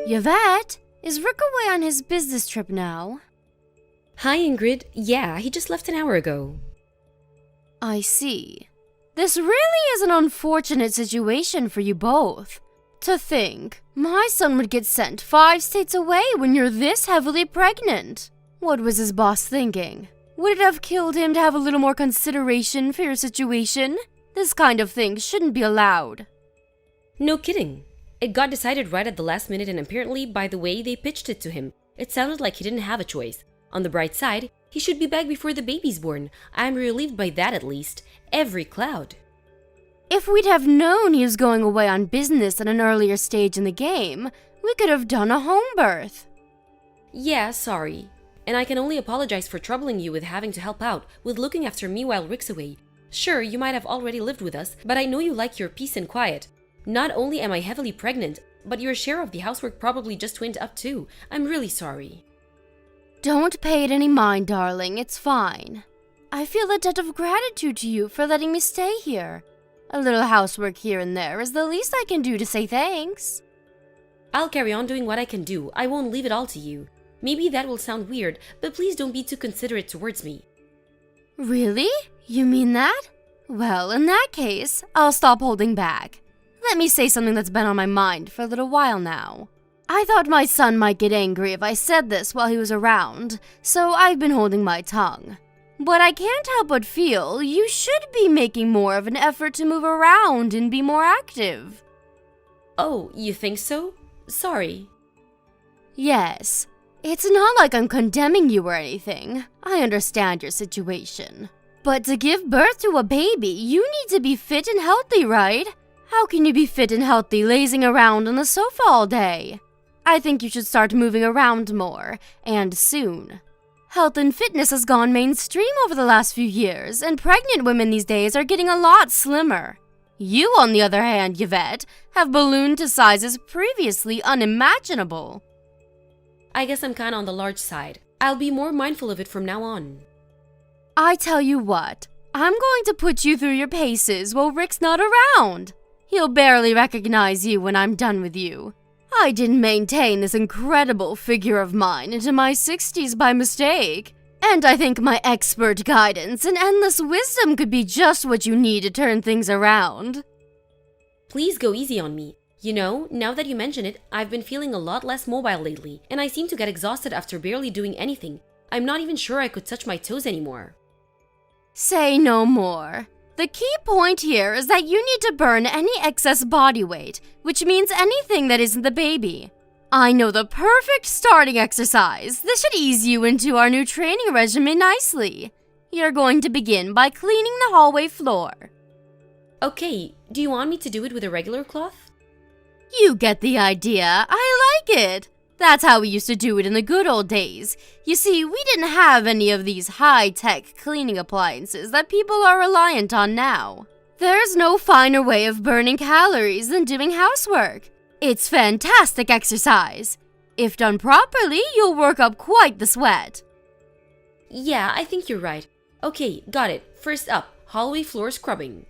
Yvette, is Rick away on his business trip now? Hi, Ingrid. Yeah, he just left an hour ago. I see. This really is an unfortunate situation for you both. To think, my son would get sent 5 states away when you're this heavily pregnant. What was his boss thinking? Would it have killed him to have a little more consideration for your situation? This kind of thing shouldn't be allowed. No kidding. It got decided right at the last minute, and apparently, by the way they pitched it to him, it sounded like he didn't have a choice. On the bright side, he should be back before the baby's born. I'm relieved by that at least. Every cloud. If we'd have known he was going away on business at an earlier stage in the game, we could have done a home birth. Yeah, sorry. And I can only apologize for troubling you with having to help out with looking after me while Rick's away. Sure, you might have already lived with us, but I know you like your peace and quiet. Not only am I heavily pregnant, but your share of the housework probably just went up too. I'm really sorry. Don't pay it any mind, darling. It's fine. I feel a debt of gratitude to you for letting me stay here. A little housework here and there is the least I can do to say thanks. I'll carry on doing what I can do. I won't leave it all to you. Maybe that will sound weird, but please don't be too considerate towards me. Really? You mean that? Well, in that case, I'll stop holding back. Let me say something that's been on my mind for a little while now. I thought my son might get angry if I said this while he was around, so I've been holding my tongue. But I can't help but feel you should be making more of an effort to move around and be more active. Oh, you think so? Sorry. Yes. It's not like I'm condemning you or anything. I understand your situation. But to give birth to a baby, you need to be fit and healthy, right? How can you be fit and healthy lazing around on the sofa all day? I think you should start moving around more, and soon. Health and fitness has gone mainstream over the last few years, and pregnant women these days are getting a lot slimmer. You, on the other hand, Yvette, have ballooned to sizes previously unimaginable. I guess I'm kinda on the large side. I'll be more mindful of it from now on. I tell you what, I'm going to put you through your paces while Rick's not around. He'll barely recognize you when I'm done with you. I didn't maintain this incredible figure of mine into my 60s by mistake. And I think my expert guidance and endless wisdom could be just what you need to turn things around. Please go easy on me. You know, now that you mention it, I've been feeling a lot less mobile lately, and I seem to get exhausted after barely doing anything. I'm not even sure I could touch my toes anymore. Say no more. The key point here is that you need to burn any excess body weight, which means anything that isn't the baby. I know the perfect starting exercise. This should ease you into our new training regimen nicely. You're going to begin by cleaning the hallway floor. Okay, do you want me to do it with a regular cloth? You get the idea. I like it. That's how we used to do it in the good old days. You see, we didn't have any of these high-tech cleaning appliances that people are reliant on now. There's no finer way of burning calories than doing housework. It's fantastic exercise. If done properly, you'll work up quite the sweat. Yeah, I think you're right. Okay, got it. First up, hallway floor scrubbing.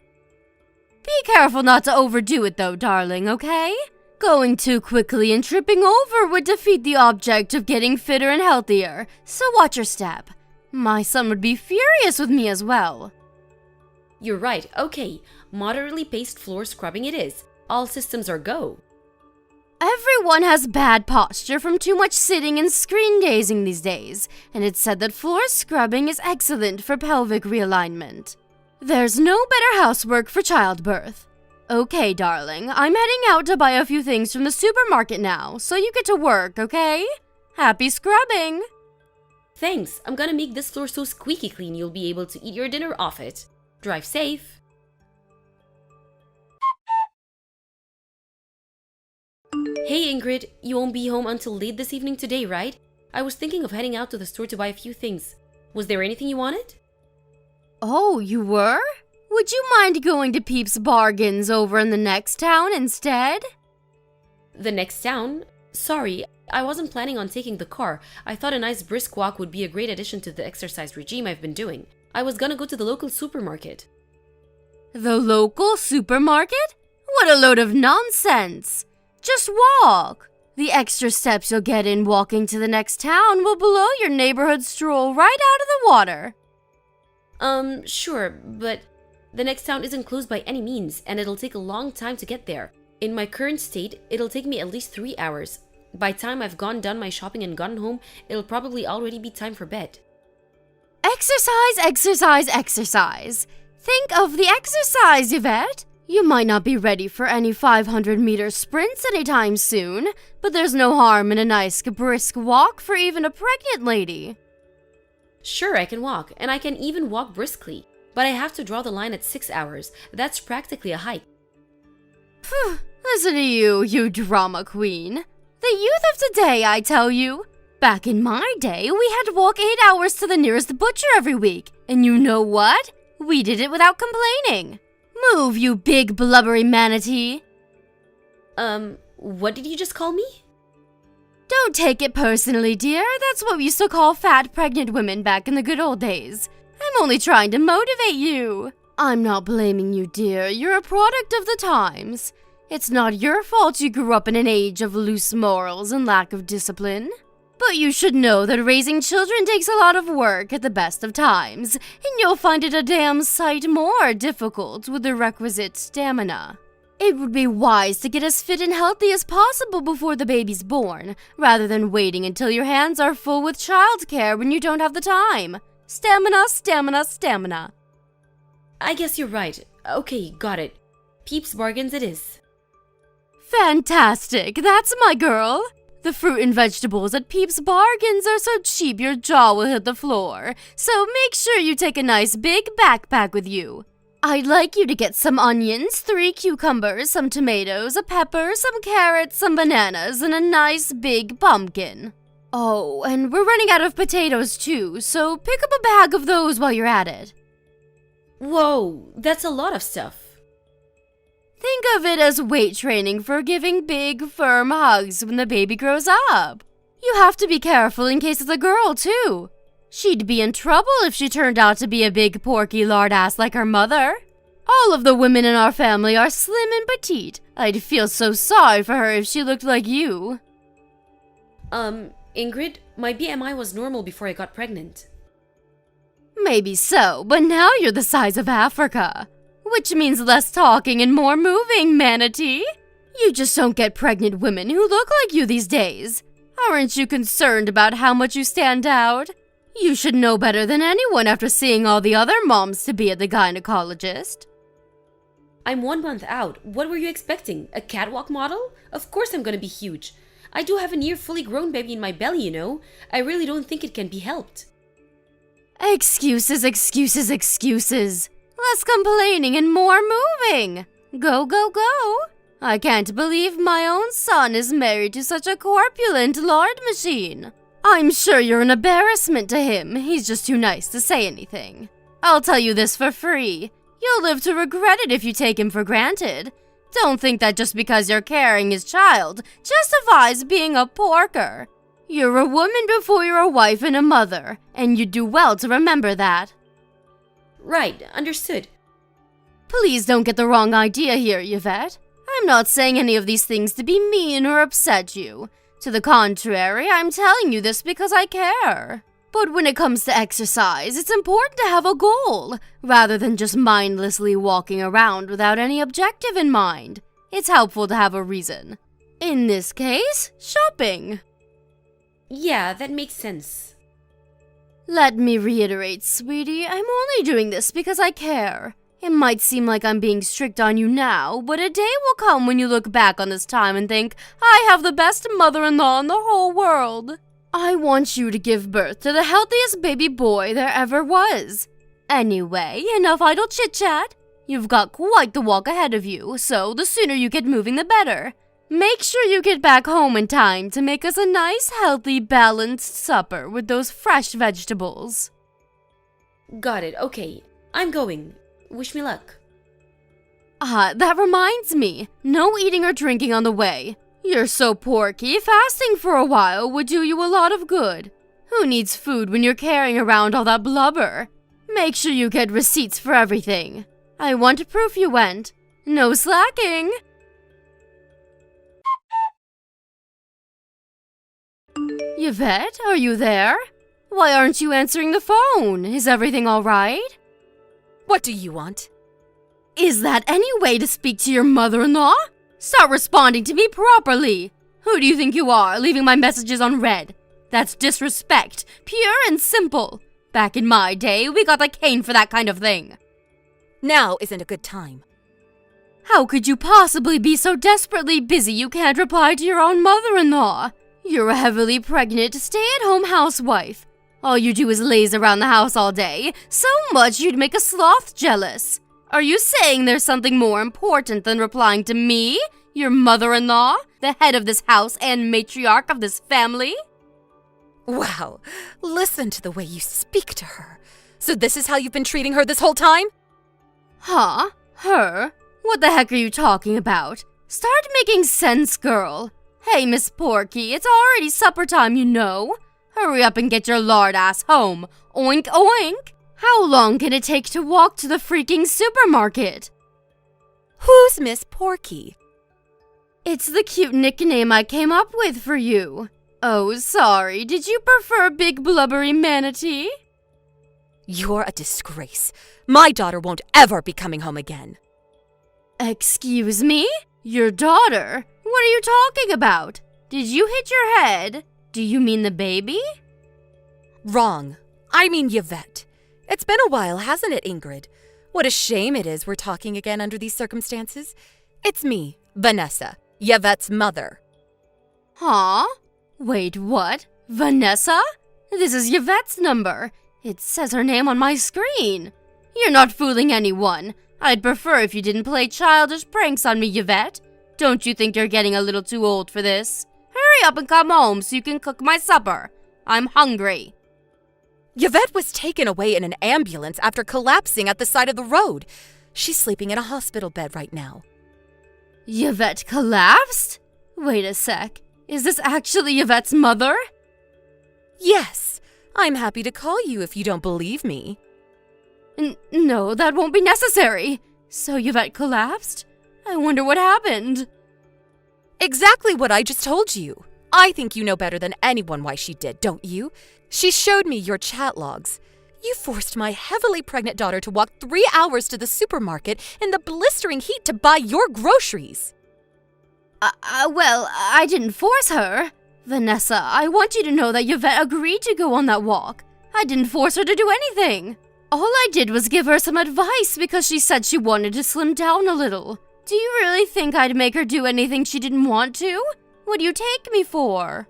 Be careful not to overdo it though, darling, okay? Going too quickly and tripping over would defeat the object of getting fitter and healthier, so watch your step. My son would be furious with me as well. You're right, okay. Moderately paced floor scrubbing it is. All systems are go. Everyone has bad posture from too much sitting and screen gazing these days, and it's said that floor scrubbing is excellent for pelvic realignment. There's no better housework for childbirth. Okay, darling, I'm heading out to buy a few things from the supermarket now, so you get to work, okay? Happy scrubbing! Thanks, I'm gonna make this floor so squeaky clean you'll be able to eat your dinner off it. Drive safe. Hey Ingrid, you won't be home until late this evening today, right? I was thinking of heading out to the store to buy a few things. Was there anything you wanted? Oh, you were? Would you mind going to Peep's Bargains over in the next town instead? The next town? Sorry, I wasn't planning on taking the car. I thought a nice brisk walk would be a great addition to the exercise regime I've been doing. I was gonna go to the local supermarket. The local supermarket? What a load of nonsense! Just walk! The extra steps you'll get in walking to the next town will blow your neighborhood stroll right out of the water. Sure, but the next town isn't close by any means, and it'll take a long time to get there. In my current state, it'll take me at least 3 hours. By the time I've done my shopping and gotten home, it'll probably already be time for bed. Exercise, exercise, exercise. Think of the exercise, Yvette. You might not be ready for any 500-meter sprints anytime soon, but there's no harm in a nice, brisk walk for even a pregnant lady. Sure, I can walk, and I can even walk briskly, but I have to draw the line at 6 hours. That's practically a hike. Phew, listen to you, you drama queen. The youth of today, I tell you. Back in my day, we had to walk 8 hours to the nearest butcher every week, and you know what? We did it without complaining. Move, you big blubbery manatee. What did you just call me? Don't take it personally, dear. That's what we used to call fat pregnant women back in the good old days. I'm only trying to motivate you. I'm not blaming you, dear. You're a product of the times. It's not your fault you grew up in an age of loose morals and lack of discipline. But you should know that raising children takes a lot of work at the best of times, and you'll find it a damn sight more difficult with the requisite stamina. It would be wise to get as fit and healthy as possible before the baby's born, rather than waiting until your hands are full with childcare when you don't have the time. Stamina, stamina, stamina. I guess you're right. Okay, got it. Peep's bargains it is. Fantastic, that's my girl. The fruit and vegetables at Peep's Bargains are so cheap your jaw will hit the floor, so make sure you take a nice big backpack with you. I'd like you to get some onions, 3 cucumbers, some tomatoes, a pepper, some carrots, some bananas, and a nice big pumpkin. Oh, and we're running out of potatoes too, so pick up a bag of those while you're at it. Whoa, that's a lot of stuff. Think of it as weight training for giving big, firm hugs when the baby grows up. You have to be careful in case it's a girl, too. She'd be in trouble if she turned out to be a big, porky lardass like her mother. All of the women in our family are slim and petite. I'd feel so sorry for her if she looked like you. Ingrid, my BMI was normal before I got pregnant. Maybe so, but now you're the size of Africa. Which means less talking and more moving, manatee. You just don't get pregnant women who look like you these days. Aren't you concerned about how much you stand out? You should know better than anyone after seeing all the other moms-to-be at the gynecologist. I'm 1 month out. What were you expecting? A catwalk model? Of course I'm gonna be huge. I do have a near fully grown baby in my belly, you know. I really don't think it can be helped. Excuses, excuses, excuses. Less complaining and more moving. Go, go, go. I can't believe my own son is married to such a corpulent lard machine. I'm sure you're an embarrassment to him. He's just too nice to say anything. I'll tell you this for free. You'll live to regret it if you take him for granted. Don't think that just because you're carrying his child justifies being a porker. You're a woman before you're a wife and a mother, and you'd do well to remember that. Right, understood. Please don't get the wrong idea here, Yvette. I'm not saying any of these things to be mean or upset you. To the contrary, I'm telling you this because I care. But when it comes to exercise, it's important to have a goal, rather than just mindlessly walking around without any objective in mind. It's helpful to have a reason. In this case, shopping. Yeah, that makes sense. Let me reiterate, sweetie, I'm only doing this because I care. It might seem like I'm being strict on you now, but a day will come when you look back on this time and think, I have the best mother-in-law in the whole world. I want you to give birth to the healthiest baby boy there ever was. Anyway, enough idle chit-chat. You've got quite the walk ahead of you, so the sooner you get moving the better. Make sure you get back home in time to make us a nice, healthy, balanced supper with those fresh vegetables. Got it, okay. I'm going. Wish me luck. That reminds me. No eating or drinking on the way. You're so porky, fasting for a while would do you a lot of good. Who needs food when you're carrying around all that blubber? Make sure you get receipts for everything. I want proof you went. No slacking. Yvette, are you there? Why aren't you answering the phone? Is everything all right? What do you want? Is that any way to speak to your mother-in-law? Start responding to me properly. Who do you think you are, leaving my messages unread? That's disrespect, pure and simple. Back in my day, we got the cane for that kind of thing. Now isn't a good time. How could you possibly be so desperately busy you can't reply to your own mother-in-law? You're a heavily pregnant, stay-at-home housewife. All you do is laze around the house all day, so much you'd make a sloth jealous. Are you saying there's something more important than replying to me, your mother-in-law, the head of this house and matriarch of this family? Wow, listen to the way you speak to her. So this is how you've been treating her this whole time? Huh? Her? What the heck are you talking about? Start making sense, girl. Hey, Miss Porky, it's already supper time, you know. Hurry up and get your lardass home. Oink, oink. How long can it take to walk to the freaking supermarket? Who's Miss Porky? It's the cute nickname I came up with for you. Oh, sorry. Did you prefer Big Blubbery Manatee? You're a disgrace. My daughter won't ever be coming home again. Excuse me? Your daughter? What are you talking about? Did you hit your head? Do you mean the baby? Wrong. I mean Yvette. It's been a while, hasn't it, Ingrid? What a shame it is we're talking again under these circumstances. It's me, Vanessa, Yvette's mother. Huh? Wait, what? Vanessa? This is Yvette's number. It says her name on my screen. You're not fooling anyone. I'd prefer if you didn't play childish pranks on me, Yvette. Don't you think you're getting a little too old for this? Hurry up and come home so you can cook my supper. I'm hungry. Yvette was taken away in an ambulance after collapsing at the side of the road. She's sleeping in a hospital bed right now. Yvette collapsed? Wait a sec. Is this actually Yvette's mother? Yes. I'm happy to call you if you don't believe me. No, that won't be necessary. So Yvette collapsed? I wonder what happened. Exactly what I just told you. I think you know better than anyone why she did, don't you? She showed me your chat logs. You forced my heavily pregnant daughter to walk 3 hours to the supermarket in the blistering heat to buy your groceries. Well, I didn't force her. Vanessa, I want you to know that Yvette agreed to go on that walk. I didn't force her to do anything. All I did was give her some advice because she said she wanted to slim down a little. Do you really think I'd make her do anything she didn't want to? What do you take me for?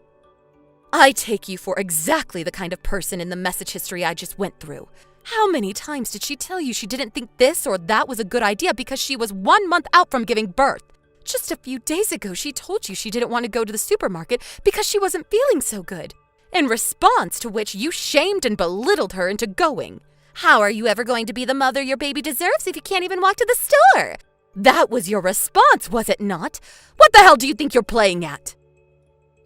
I take you for exactly the kind of person in the message history I just went through. How many times did she tell you she didn't think this or that was a good idea because she was 1 month out from giving birth? Just a few days ago, she told you she didn't want to go to the supermarket because she wasn't feeling so good. In response to which you shamed and belittled her into going. How are you ever going to be the mother your baby deserves if you can't even walk to the store? That was your response, was it not? What the hell do you think you're playing at?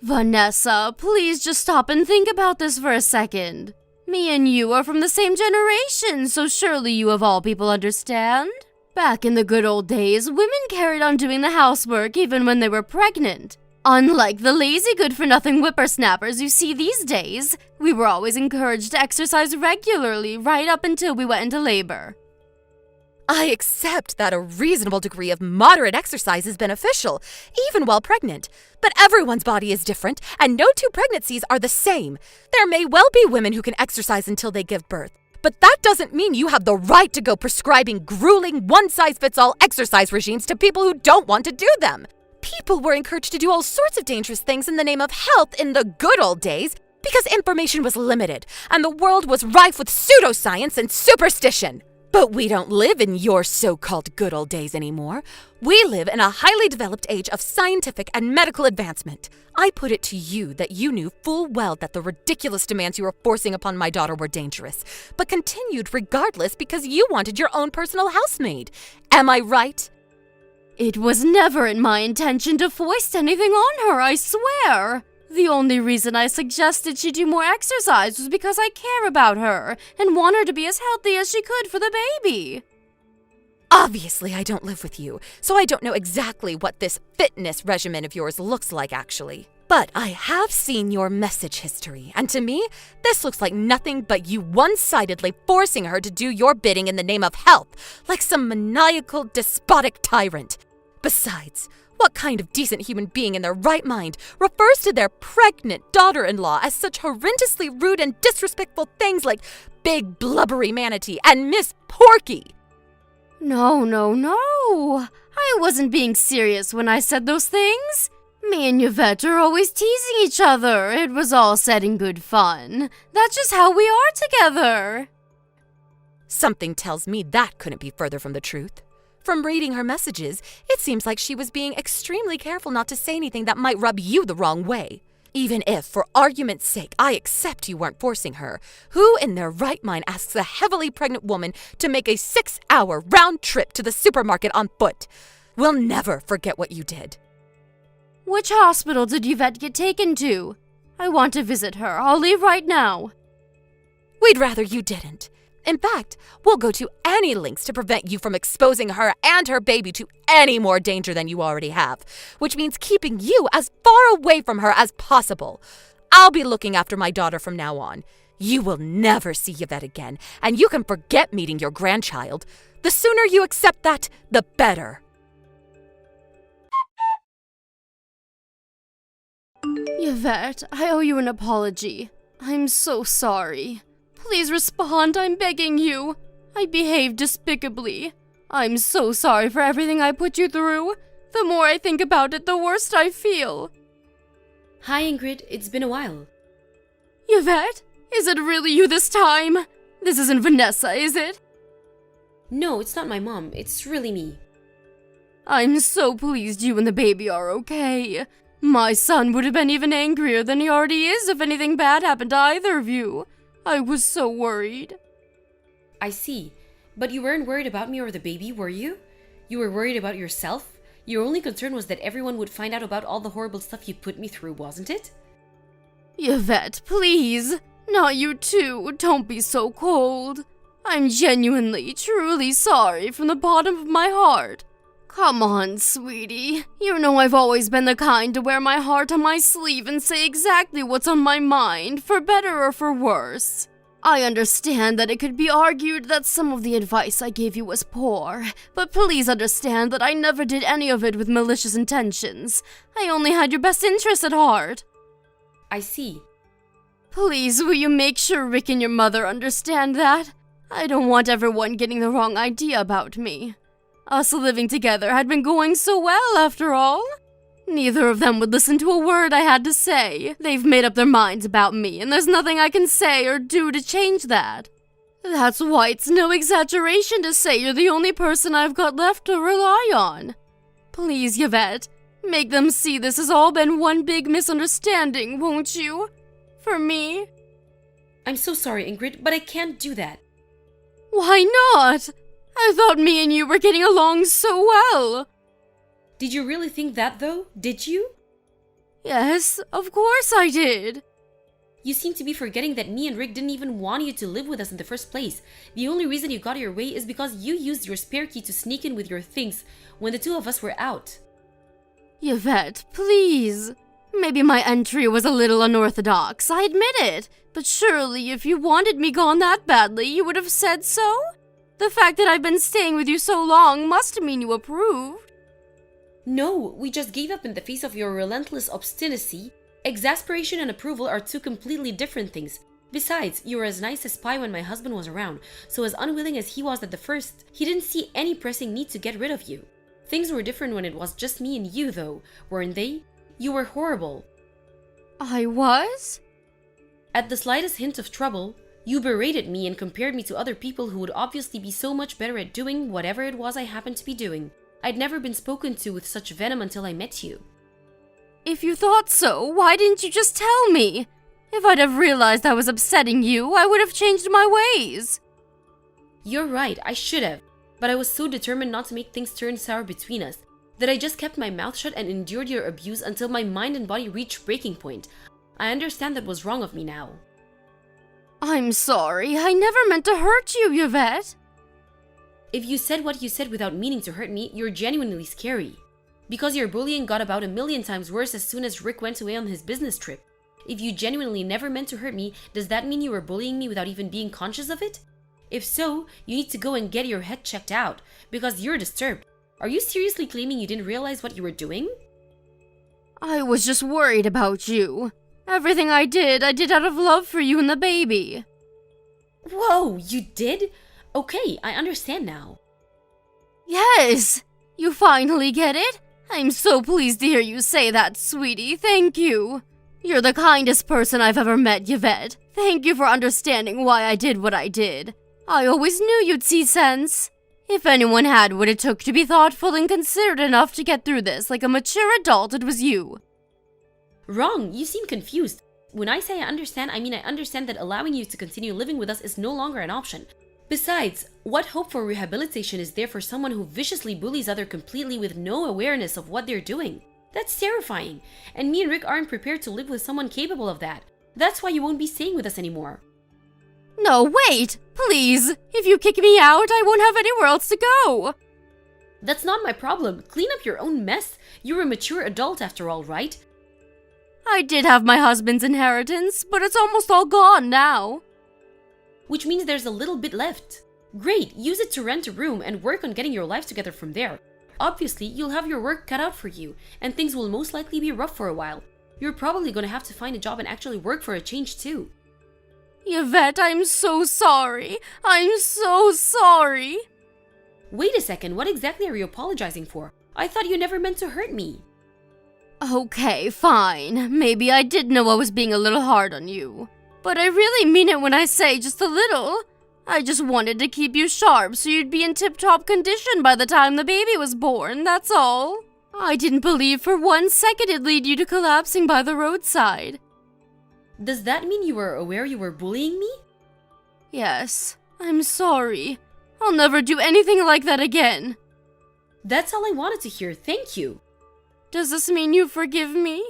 Vanessa, please just stop and think about this for a second. Me and you are from the same generation, so surely you of all people understand. Back in the good old days, women carried on doing the housework even when they were pregnant. Unlike the lazy good-for-nothing whippersnappers you see these days, we were always encouraged to exercise regularly right up until we went into labor. I accept that a reasonable degree of moderate exercise is beneficial, even while pregnant. But everyone's body is different, and no two pregnancies are the same. There may well be women who can exercise until they give birth. But that doesn't mean you have the right to go prescribing grueling, one-size-fits-all exercise regimes to people who don't want to do them. People were encouraged to do all sorts of dangerous things in the name of health in the good old days because information was limited, and the world was rife with pseudoscience and superstition. But we don't live in your so-called good old days anymore. We live in a highly developed age of scientific and medical advancement. I put it to you that you knew full well that the ridiculous demands you were forcing upon my daughter were dangerous, but continued regardless because you wanted your own personal housemaid. Am I right? It was never in my intention to foist anything on her, I swear. The only reason I suggested she do more exercise was because I care about her and want her to be as healthy as she could for the baby. Obviously, I don't live with you, so I don't know exactly what this fitness regimen of yours looks like, actually. But I have seen your message history, and to me, this looks like nothing but you one-sidedly forcing her to do your bidding in the name of health, like some maniacal, despotic tyrant. Besides, what kind of decent human being in their right mind refers to their pregnant daughter-in-law as such horrendously rude and disrespectful things like Big Blubbery Manatee and Miss Porky? No. I wasn't being serious when I said those things. Me and Yvette are always teasing each other. It was all said in good fun. That's just how we are together. Something tells me that couldn't be further from the truth. From reading her messages, it seems like she was being extremely careful not to say anything that might rub you the wrong way. Even if, for argument's sake, I accept you weren't forcing her, who in their right mind asks a heavily pregnant woman to make a 6-hour round trip to the supermarket on foot? We'll never forget what you did. Which hospital did Yvette get taken to? I want to visit her. I'll leave right now. We'd rather you didn't. In fact, we'll go to any lengths to prevent you from exposing her and her baby to any more danger than you already have, which means keeping you as far away from her as possible. I'll be looking after my daughter from now on. You will never see Yvette again, and you can forget meeting your grandchild. The sooner you accept that, the better. Yvette, I owe you an apology. I'm so sorry. Please respond, I'm begging you. I behaved despicably. I'm so sorry for everything I put you through. The more I think about it, the worse I feel. Hi, Ingrid. It's been a while. Yvette, is it really you this time? This isn't Vanessa, is it? No, it's not my mom. It's really me. I'm so pleased you and the baby are okay. My son would have been even angrier than he already is if anything bad happened to either of you. I was so worried. I see. But you weren't worried about me or the baby, were you? You were worried about yourself? Your only concern was that everyone would find out about all the horrible stuff you put me through, wasn't it? Yvette, please. Not you too. Don't be so cold. I'm genuinely, truly sorry from the bottom of my heart. Come on, sweetie. You know I've always been the kind to wear my heart on my sleeve and say exactly what's on my mind, for better or for worse. I understand that it could be argued that some of the advice I gave you was poor, but please understand that I never did any of it with malicious intentions. I only had your best interest at heart. I see. Please, will you make sure Rick and your mother understand that? I don't want everyone getting the wrong idea about me. Us living together had been going so well, after all. Neither of them would listen to a word I had to say. They've made up their minds about me, and there's nothing I can say or do to change that. That's why it's no exaggeration to say you're the only person I've got left to rely on. Please, Yvette, make them see this has all been one big misunderstanding, won't you? For me? I'm so sorry, Ingrid, but I can't do that. Why not? I thought me and you were getting along so well. Did you really think that, though? Did you? Yes, of course I did. You seem to be forgetting that me and Rick didn't even want you to live with us in the first place. The only reason you got your way is because you used your spare key to sneak in with your things when the two of us were out. Yvette, please. Maybe my entry was a little unorthodox, I admit it. But surely if you wanted me gone that badly, you would have said so? The fact that I've been staying with you so long must mean you approved. No, we just gave up in the face of your relentless obstinacy. Exasperation and approval are two completely different things. Besides, you were as nice as pie when my husband was around, so as unwilling as he was at the first, he didn't see any pressing need to get rid of you. Things were different when it was just me and you, though, weren't they? You were horrible. I was? At the slightest hint of trouble, you berated me and compared me to other people who would obviously be so much better at doing whatever it was I happened to be doing. I'd never been spoken to with such venom until I met you. If you thought so, why didn't you just tell me? If I'd have realized I was upsetting you, I would have changed my ways. You're right, I should have. But I was so determined not to make things turn sour between us that I just kept my mouth shut and endured your abuse until my mind and body reached breaking point. I understand that was wrong of me now. I'm sorry, I never meant to hurt you, Yvette. If you said what you said without meaning to hurt me, you're genuinely scary. Because your bullying got about 1,000,000 times worse as soon as Rick went away on his business trip. If you genuinely never meant to hurt me, does that mean you were bullying me without even being conscious of it? If so, you need to go and get your head checked out, because you're disturbed. Are you seriously claiming you didn't realize what you were doing? I was just worried about you. Everything I did out of love for you and the baby. Whoa, you did? Okay, I understand now. Yes! You finally get it? I'm so pleased to hear you say that, sweetie. Thank you. You're the kindest person I've ever met, Yvette. Thank you for understanding why I did what I did. I always knew you'd see sense. If anyone had what it took to be thoughtful and considerate enough to get through this like a mature adult, it was you. Wrong, you seem confused. When I say I understand, I mean I understand that allowing you to continue living with us is no longer an option. Besides, what hope for rehabilitation is there for someone who viciously bullies others completely with no awareness of what they're doing? That's terrifying, and me and Rick aren't prepared to live with someone capable of that. That's why you won't be staying with us anymore. No, wait! Please! If you kick me out, I won't have anywhere else to go! That's not my problem. Clean up your own mess. You're a mature adult after all, right? I did have my husband's inheritance, but it's almost all gone now. Which means there's a little bit left. Great, use it to rent a room and work on getting your life together from there. Obviously, you'll have your work cut out for you, and things will most likely be rough for a while. You're probably gonna have to find a job and actually work for a change too. Yvette, I'm so sorry. I'm so sorry. Wait a second, what exactly are you apologizing for? I thought you never meant to hurt me. Okay, fine. Maybe I did know I was being a little hard on you. But I really mean it when I say just a little. I just wanted to keep you sharp so you'd be in tip-top condition by the time the baby was born, that's all. I didn't believe for 1 second it'd lead you to collapsing by the roadside. Does that mean you were aware you were bullying me? Yes, I'm sorry. I'll never do anything like that again. That's all I wanted to hear, thank you. Does this mean you forgive me?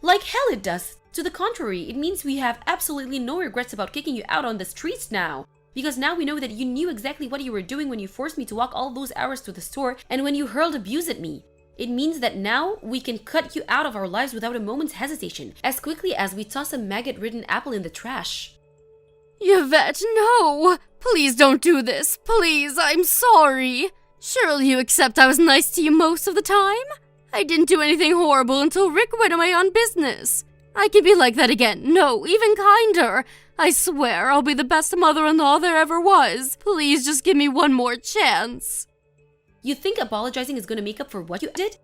Like hell it does. To the contrary, it means we have absolutely no regrets about kicking you out on the streets now. Because now we know that you knew exactly what you were doing when you forced me to walk all those hours to the store and when you hurled abuse at me. It means that now we can cut you out of our lives without a moment's hesitation, as quickly as we toss a maggot-ridden apple in the trash. Yvette, no! Please don't do this. Please, I'm sorry. Surely you accept I was nice to you most of the time? I didn't do anything horrible until Rick went away on business. I can be like that again. No, even kinder. I swear I'll be the best mother-in-law there ever was. Please just give me one more chance. You think apologizing is going to make up for what you did?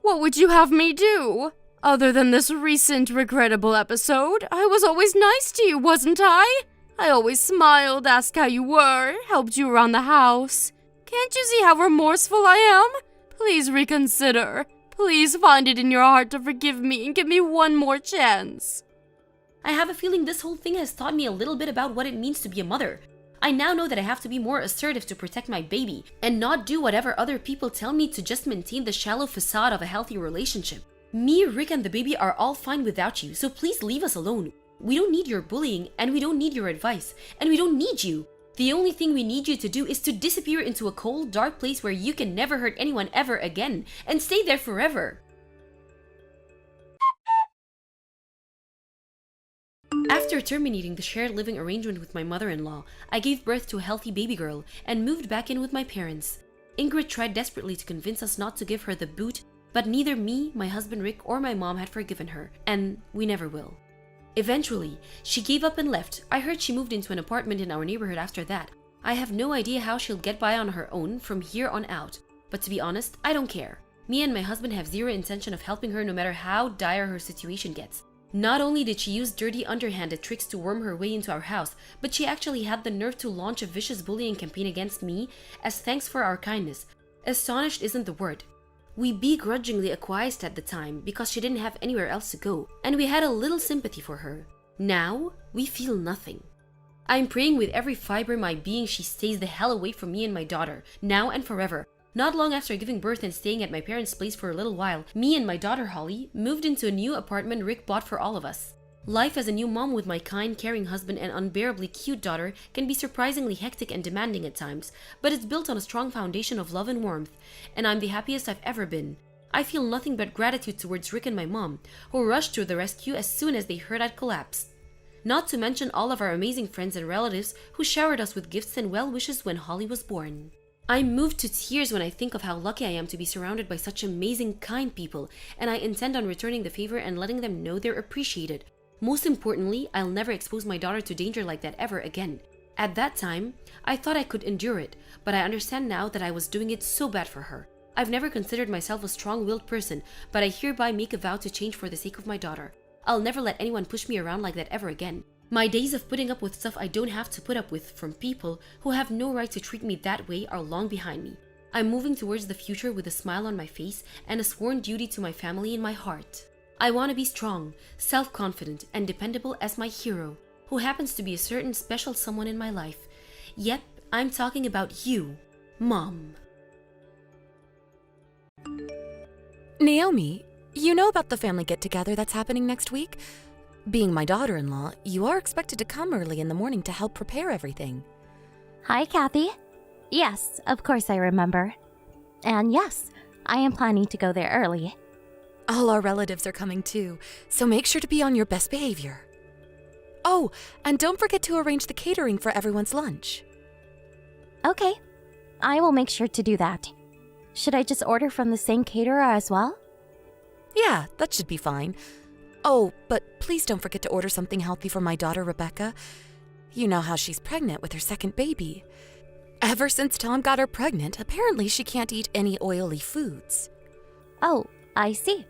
What would you have me do? Other than this recent regrettable episode, I was always nice to you, wasn't I? I always smiled, asked how you were, helped you around the house. Can't you see how remorseful I am? Please reconsider. Please find it in your heart to forgive me and give me one more chance. I have a feeling this whole thing has taught me a little bit about what it means to be a mother. I now know that I have to be more assertive to protect my baby and not do whatever other people tell me to just maintain the shallow facade of a healthy relationship. Me, Rick, and the baby are all fine without you, so please leave us alone. We don't need your bullying, and we don't need your advice, and we don't need you. The only thing we need you to do is to disappear into a cold, dark place where you can never hurt anyone ever again, and stay there forever. After terminating the shared living arrangement with my mother-in-law, I gave birth to a healthy baby girl and moved back in with my parents. Ingrid tried desperately to convince us not to give her the boot, but neither me, my husband Rick, or my mom had forgiven her, and we never will. Eventually, she gave up and left. I heard she moved into an apartment in our neighborhood after that. I have no idea how she'll get by on her own from here on out, but to be honest, I don't care. Me and my husband have zero intention of helping her no matter how dire her situation gets. Not only did she use dirty, underhanded tricks to worm her way into our house, but she actually had the nerve to launch a vicious bullying campaign against me as thanks for our kindness. Astonished isn't the word. We begrudgingly acquiesced at the time because she didn't have anywhere else to go, and we had a little sympathy for her. Now, we feel nothing. I'm praying with every fiber of my being she stays the hell away from me and my daughter, now and forever. Not long after giving birth and staying at my parents' place for a little while, me and my daughter Holly moved into a new apartment Rick bought for all of us. Life as a new mom with my kind, caring husband and unbearably cute daughter can be surprisingly hectic and demanding at times, but it's built on a strong foundation of love and warmth, and I'm the happiest I've ever been. I feel nothing but gratitude towards Rick and my mom, who rushed to the rescue as soon as they heard I'd collapsed. Not to mention all of our amazing friends and relatives who showered us with gifts and well wishes when Holly was born. I'm moved to tears when I think of how lucky I am to be surrounded by such amazing, kind people, and I intend on returning the favor and letting them know they're appreciated. Most importantly, I'll never expose my daughter to danger like that ever again. At that time, I thought I could endure it, but I understand now that I was doing it so bad for her. I've never considered myself a strong-willed person, but I hereby make a vow to change for the sake of my daughter. I'll never let anyone push me around like that ever again. My days of putting up with stuff I don't have to put up with from people who have no right to treat me that way are long behind me. I'm moving towards the future with a smile on my face and a sworn duty to my family in my heart. I want to be strong, self-confident, and dependable as my hero, who happens to be a certain special someone in my life. Yep, I'm talking about you, Mom. Naomi, you know about the family get-together that's happening next week? Being my daughter-in-law, you are expected to come early in the morning to help prepare everything. Hi, Kathy. Yes, of course I remember. And yes, I am planning to go there early. All our relatives are coming too, so make sure to be on your best behavior. Oh, and don't forget to arrange the catering for everyone's lunch. Okay, I will make sure to do that. Should I just order from the same caterer as well? Yeah, that should be fine. Oh, but please don't forget to order something healthy for my daughter, Rebecca. You know how she's pregnant with her second baby. Ever since Tom got her pregnant, apparently she can't eat any oily foods. Oh, I see.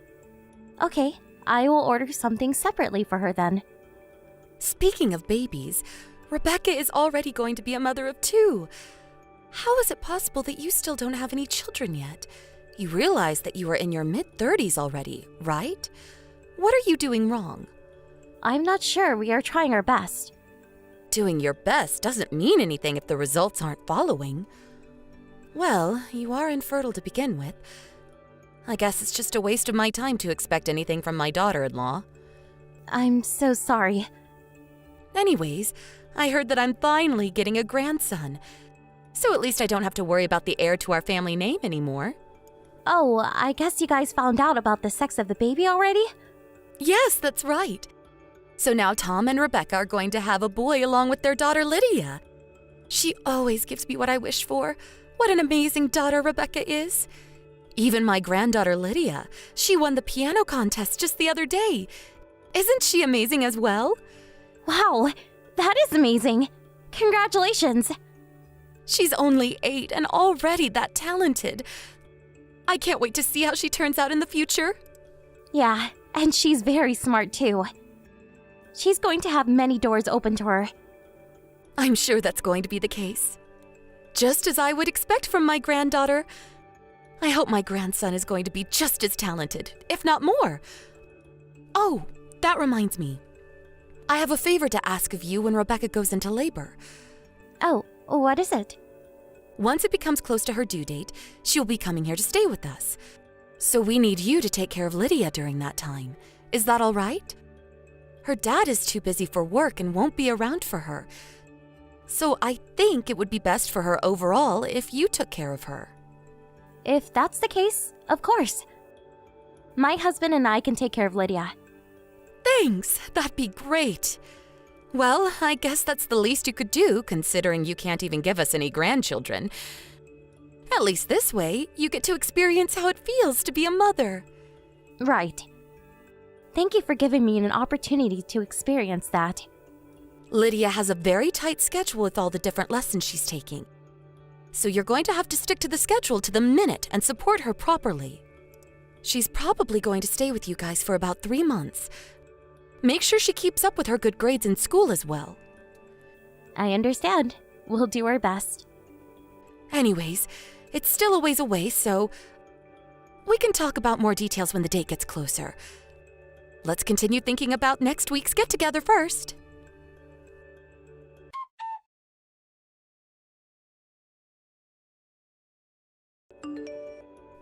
Okay, I will order something separately for her then. Speaking of babies, Rebecca is already going to be a mother of 2. How is it possible that you still don't have any children yet? You realize that you are in your mid-30s already, right? What are you doing wrong? I'm not sure. We are trying our best. Doing your best doesn't mean anything if the results aren't following. Well, you are infertile to begin with. I guess it's just a waste of my time to expect anything from my daughter-in-law. I'm so sorry. Anyways, I heard that I'm finally getting a grandson. So at least I don't have to worry about the heir to our family name anymore. Oh, I guess you guys found out about the sex of the baby already? Yes, that's right. So now Tom and Rebecca are going to have a boy along with their daughter Lydia. She always gives me what I wish for. What an amazing daughter Rebecca is. Even my granddaughter Lydia, she won the piano contest just the other day. Isn't she amazing as well? Wow, that is amazing. Congratulations. She's only 8 and already that talented. I can't wait to see how she turns out in the future. Yeah, and she's very smart too. She's going to have many doors open to her. I'm sure that's going to be the case. Just as I would expect from my granddaughter. I hope my grandson is going to be just as talented, if not more. Oh, that reminds me. I have a favor to ask of you when Rebecca goes into labor. Oh, what is it? Once it becomes close to her due date, she'll be coming here to stay with us. So we need you to take care of Lydia during that time. Is that all right? Her dad is too busy for work and won't be around for her. So I think it would be best for her overall if you took care of her. If that's the case, of course. My husband and I can take care of Lydia. Thanks, that'd be great. Well, I guess that's the least you could do, considering you can't even give us any grandchildren. At least this way, you get to experience how it feels to be a mother. Right. Thank you for giving me an opportunity to experience that. Lydia has a very tight schedule with all the different lessons she's taking. So you're going to have to stick to the schedule to the minute and support her properly. She's probably going to stay with you guys for about 3 months. Make sure she keeps up with her good grades in school as well. I understand. We'll do our best. Anyways, it's still a ways away, so we can talk about more details when the date gets closer. Let's continue thinking about next week's get-together first.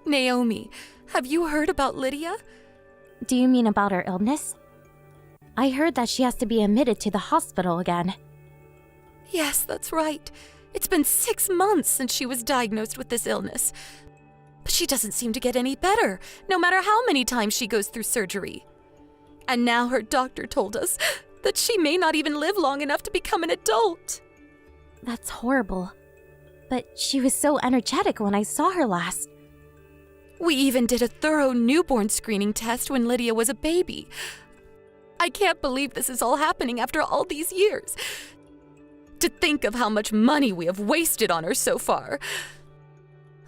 Naomi, have you heard about Lydia? Do you mean about her illness? I heard that she has to be admitted to the hospital again. Yes, that's right. It's been 6 months since she was diagnosed with this illness. But she doesn't seem to get any better, no matter how many times she goes through surgery. And now her doctor told us that she may not even live long enough to become an adult. That's horrible. But she was so energetic when I saw her last. We even did a thorough newborn screening test when Lydia was a baby. I can't believe this is all happening after all these years. To think of how much money we have wasted on her so far.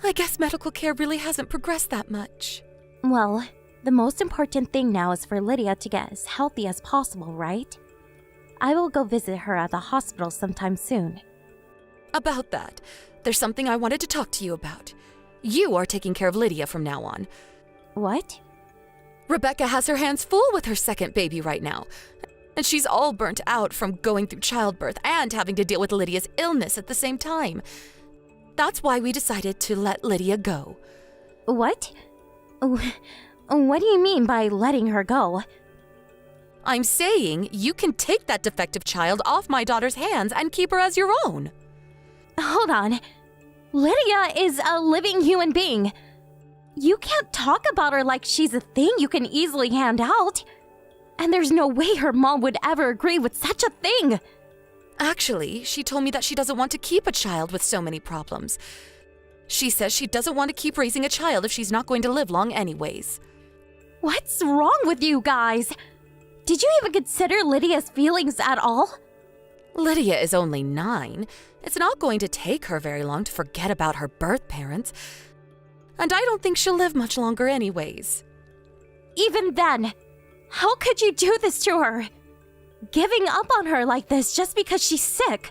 I guess medical care really hasn't progressed that much. Well, the most important thing now is for Lydia to get as healthy as possible, right? I will go visit her at the hospital sometime soon. About that, there's something I wanted to talk to you about. You are taking care of Lydia from now on. What? Rebecca has her hands full with her second baby right now, and she's all burnt out from going through childbirth and having to deal with Lydia's illness at the same time. That's why we decided to let Lydia go. What? What do you mean by letting her go? I'm saying you can take that defective child off my daughter's hands and keep her as your own. Hold on. Lydia is a living human being. You can't talk about her like she's a thing you can easily hand out. And there's no way her mom would ever agree with such a thing. Actually, she told me that she doesn't want to keep a child with so many problems. She says she doesn't want to keep raising a child if she's not going to live long anyways. What's wrong with you guys? Did you even consider Lydia's feelings at all? Lydia is only 9. It's not going to take her very long to forget about her birth parents. And I don't think she'll live much longer anyways. Even then, how could you do this to her? Giving up on her like this just because she's sick.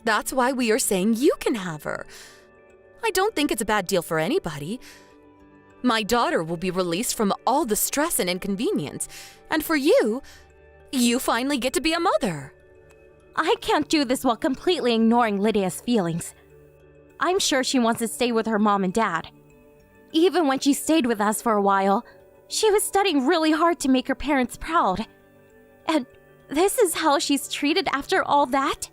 That's why we are saying you can have her. I don't think it's a bad deal for anybody. My daughter will be released from all the stress and inconvenience. And for you, you finally get to be a mother. I can't do this while completely ignoring Lydia's feelings. I'm sure she wants to stay with her mom and dad. Even when she stayed with us for a while, she was studying really hard to make her parents proud. And this is how she's treated after all that?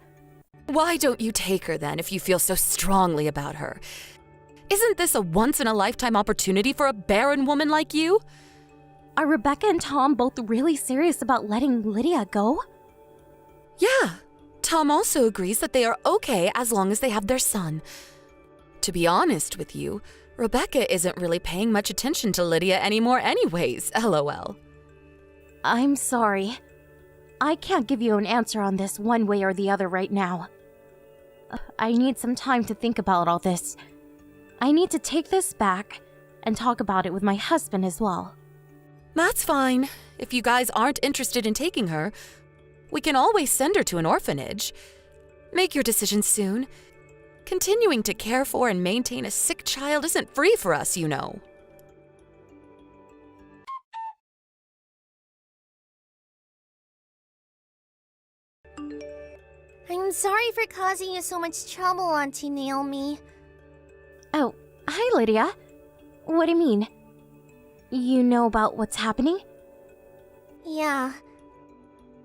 Why don't you take her then if you feel so strongly about her? Isn't this a once-in-a-lifetime opportunity for a barren woman like you? Are Rebecca and Tom both really serious about letting Lydia go? Yeah. Tom also agrees that they are okay as long as they have their son. To be honest with you, Rebecca isn't really paying much attention to Lydia anymore anyways, lol. I'm sorry. I can't give you an answer on this one way or the other right now. I need some time to think about all this. I need to take this back and talk about it with my husband as well. That's fine. If you guys aren't interested in taking her, we can always send her to an orphanage. Make your decision soon. Continuing to care for and maintain a sick child isn't free for us, you know. I'm sorry for causing you so much trouble, Auntie Naomi. Oh, hi Lydia. What do you mean? You know about what's happening? Yeah.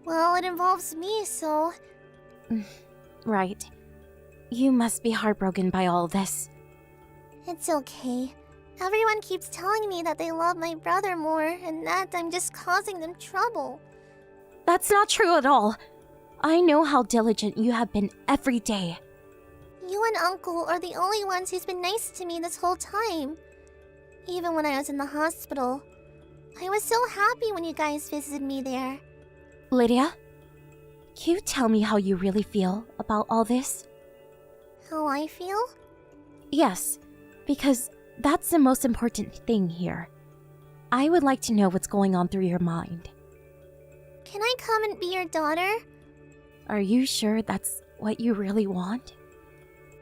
Well, it involves me, so... Right. You must be heartbroken by all this. It's okay. Everyone keeps telling me that they love my brother more, and that I'm just causing them trouble. That's not true at all. I know how diligent you have been every day. You and Uncle are the only ones who's been nice to me this whole time. Even when I was in the hospital. I was so happy when you guys visited me there. Lydia, can you tell me how you really feel about all this? How I feel? Yes, because that's the most important thing here. I would like to know what's going on through your mind. Can I come and be your daughter? Are you sure that's what you really want?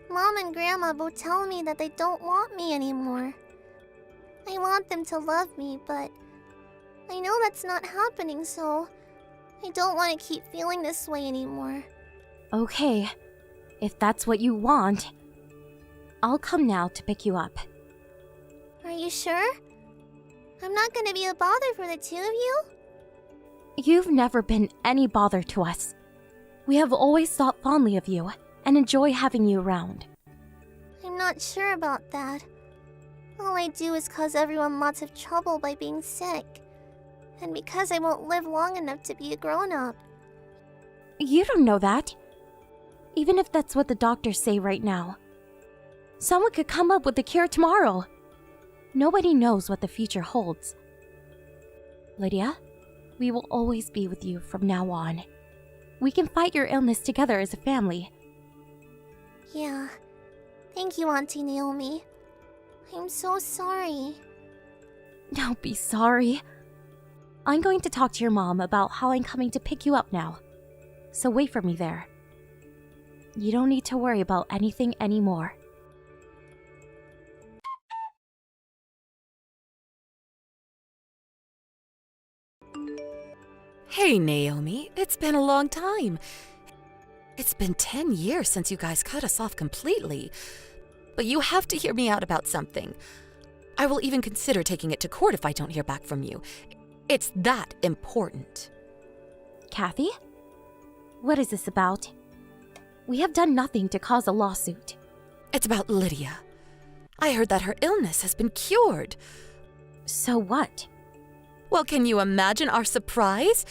Mom and Grandma both tell me that they don't want me anymore. I want them to love me, but I know that's not happening, so I don't want to keep feeling this way anymore. Okay, if that's what you want, I'll come now to pick you up. Are you sure? I'm not going to be a bother for the two of you? You've never been any bother to us. We have always thought fondly of you and enjoy having you around. I'm not sure about that. All I do is cause everyone lots of trouble by being sick. And because I won't live long enough to be a grown-up. You don't know that. Even if that's what the doctors say right now. Someone could come up with a cure tomorrow. Nobody knows what the future holds. Lydia, we will always be with you from now on. We can fight your illness together as a family. Yeah. Thank you, Auntie Naomi. I'm so sorry. Don't be sorry. I'm going to talk to your mom about how I'm coming to pick you up now. So wait for me there. You don't need to worry about anything anymore. Hey, Naomi, it's been a long time. It's been 10 years since you guys cut us off completely. But you have to hear me out about something. I will even consider taking it to court if I don't hear back from you. It's that important. Kathy? What is this about? We have done nothing to cause a lawsuit. It's about Lydia. I heard that her illness has been cured. So what? Well, can you imagine our surprise?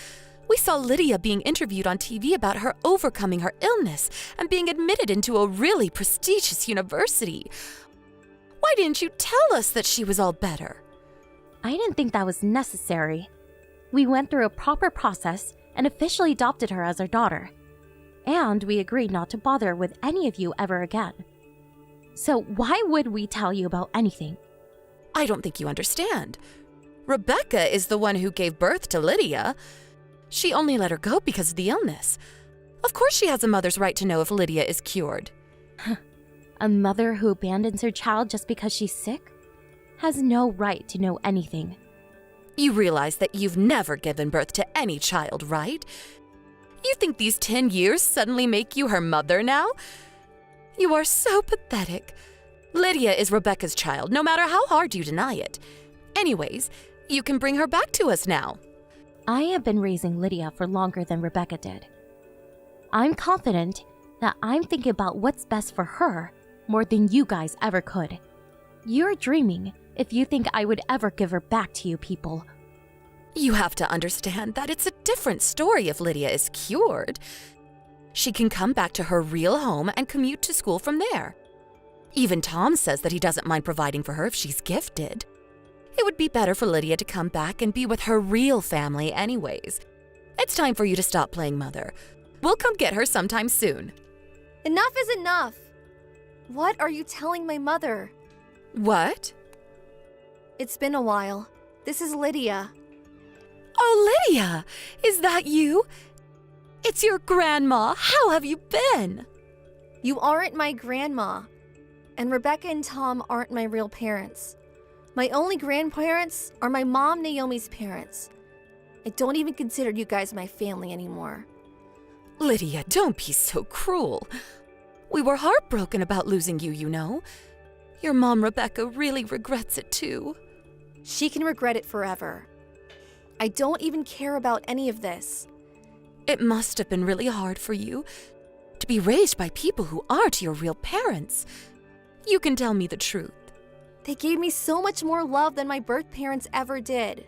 We saw Lydia being interviewed on TV about her overcoming her illness and being admitted into a really prestigious university. Why didn't you tell us that she was all better? I didn't think that was necessary. We went through a proper process and officially adopted her as our daughter. And we agreed not to bother with any of you ever again. So why would we tell you about anything? I don't think you understand. Rebecca is the one who gave birth to Lydia. She only let her go because of the illness. Of course she has a mother's right to know if Lydia is cured. A mother who abandons her child just because she's sick has no right to know anything. You realize that you've never given birth to any child, right? You think these 10 years suddenly make you her mother now? You are so pathetic. Lydia is Rebecca's child, no matter how hard you deny it. Anyways, you can bring her back to us now. I have been raising Lydia for longer than Rebecca did. I'm confident that I'm thinking about what's best for her more than you guys ever could. You're dreaming if you think I would ever give her back to you people. You have to understand that it's a different story if Lydia is cured. She can come back to her real home and commute to school from there. Even Tom says that he doesn't mind providing for her if she's gifted. It would be better for Lydia to come back and be with her real family anyways. It's time for you to stop playing mother. We'll come get her sometime soon. Enough is enough! What are you telling my mother? What? It's been a while. This is Lydia. Oh, Lydia! Is that you? It's your grandma. How have you been? You aren't my grandma. And Rebecca and Tom aren't my real parents. My only grandparents are my mom Naomi's parents. I don't even consider you guys my family anymore. Lydia, don't be so cruel. We were heartbroken about losing you, you know. Your mom, Rebecca, really regrets it too. She can regret it forever. I don't even care about any of this. It must have been really hard for you to be raised by people who aren't your real parents. You can tell me the truth. They gave me so much more love than my birth parents ever did.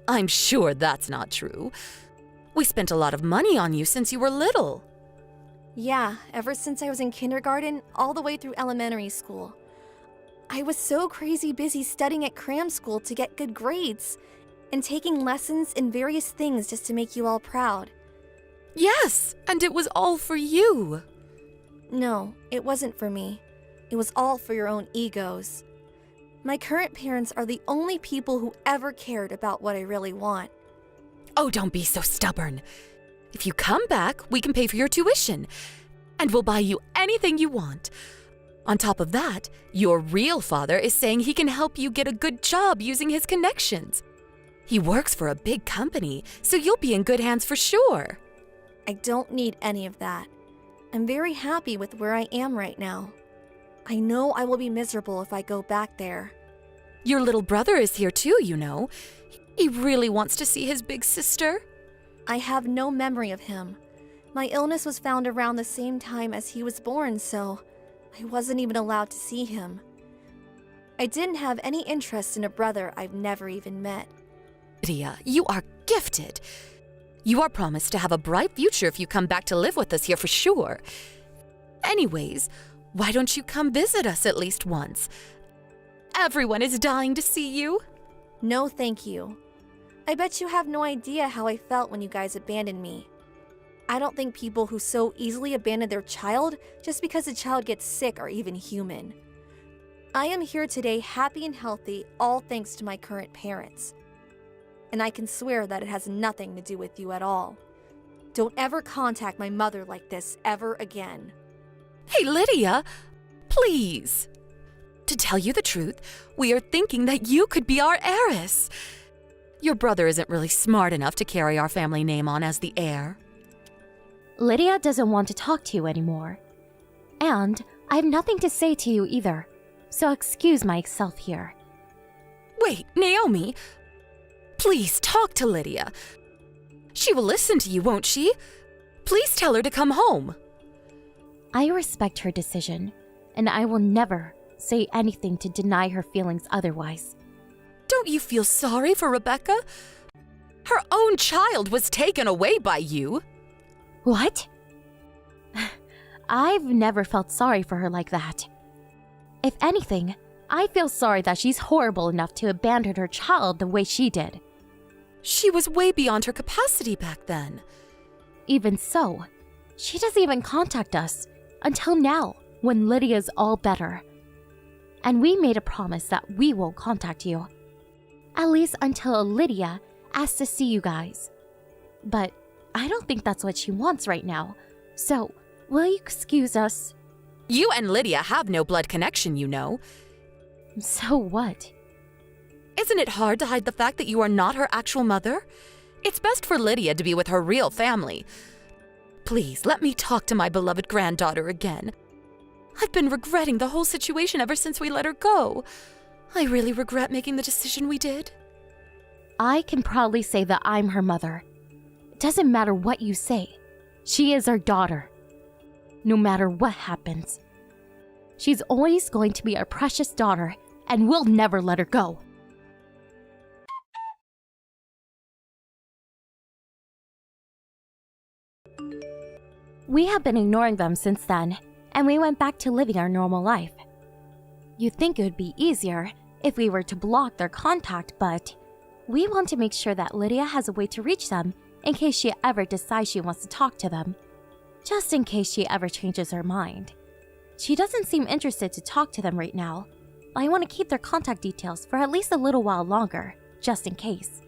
I'm sure that's not true. We spent a lot of money on you since you were little. Yeah, ever since I was in kindergarten, all the way through elementary school. I was so crazy busy studying at cram school to get good grades and taking lessons in various things just to make you all proud. Yes, and it was all for you. No, it wasn't for me. It was all for your own egos. My current parents are the only people who ever cared about what I really want. Oh, don't be so stubborn. If you come back, we can pay for your tuition, and we'll buy you anything you want. On top of that, your real father is saying he can help you get a good job using his connections. He works for a big company, so you'll be in good hands for sure. I don't need any of that. I'm very happy with where I am right now. I know I will be miserable if I go back there. Your little brother is here too, you know. He really wants to see his big sister. I have no memory of him. My illness was found around the same time as he was born, so I wasn't even allowed to see him. I didn't have any interest in a brother I've never even met. Lydia, you are gifted. You are promised to have a bright future if you come back to live with us here for sure. Anyways, why don't you come visit us at least once? Everyone is dying to see you. No, thank you. I bet you have no idea how I felt when you guys abandoned me. I don't think people who so easily abandon their child just because the child gets sick are even human. I am here today happy and healthy, all thanks to my current parents. And I can swear that it has nothing to do with you at all. Don't ever contact my mother like this ever again. Hey, Lydia, please. To tell you the truth, we are thinking that you could be our heiress. Your brother isn't really smart enough to carry our family name on as the heir. Lydia doesn't want to talk to you anymore. And I have nothing to say to you either, so excuse myself here. Wait, Naomi, please talk to Lydia. She will listen to you, won't she? Please tell her to come home. I respect her decision, and I will never say anything to deny her feelings otherwise. Don't you feel sorry for Rebecca? Her own child was taken away by you. What? I've never felt sorry for her like that. If anything, I feel sorry that she's horrible enough to abandon her child the way she did. She was way beyond her capacity back then. Even so, she doesn't even contact us until now, when Lydia's all better. And we made a promise that we will contact you. At least until Lydia asks to see you guys. But I don't think that's what she wants right now. So, will you excuse us? You and Lydia have no blood connection, you know. So what? Isn't it hard to hide the fact that you are not her actual mother? It's best for Lydia to be with her real family. Please, let me talk to my beloved granddaughter again. I've been regretting the whole situation ever since we let her go. I really regret making the decision we did. I can proudly say that I'm her mother. It doesn't matter what you say. She is our daughter. No matter what happens. She's always going to be our precious daughter, and we'll never let her go. We have been ignoring them since then, and we went back to living our normal life. You'd think it would be easier if we were to block their contact, but we want to make sure that Lydia has a way to reach them in case she ever decides she wants to talk to them. Just in case she ever changes her mind. She doesn't seem interested to talk to them right now, but I want to keep their contact details for at least a little while longer, just in case.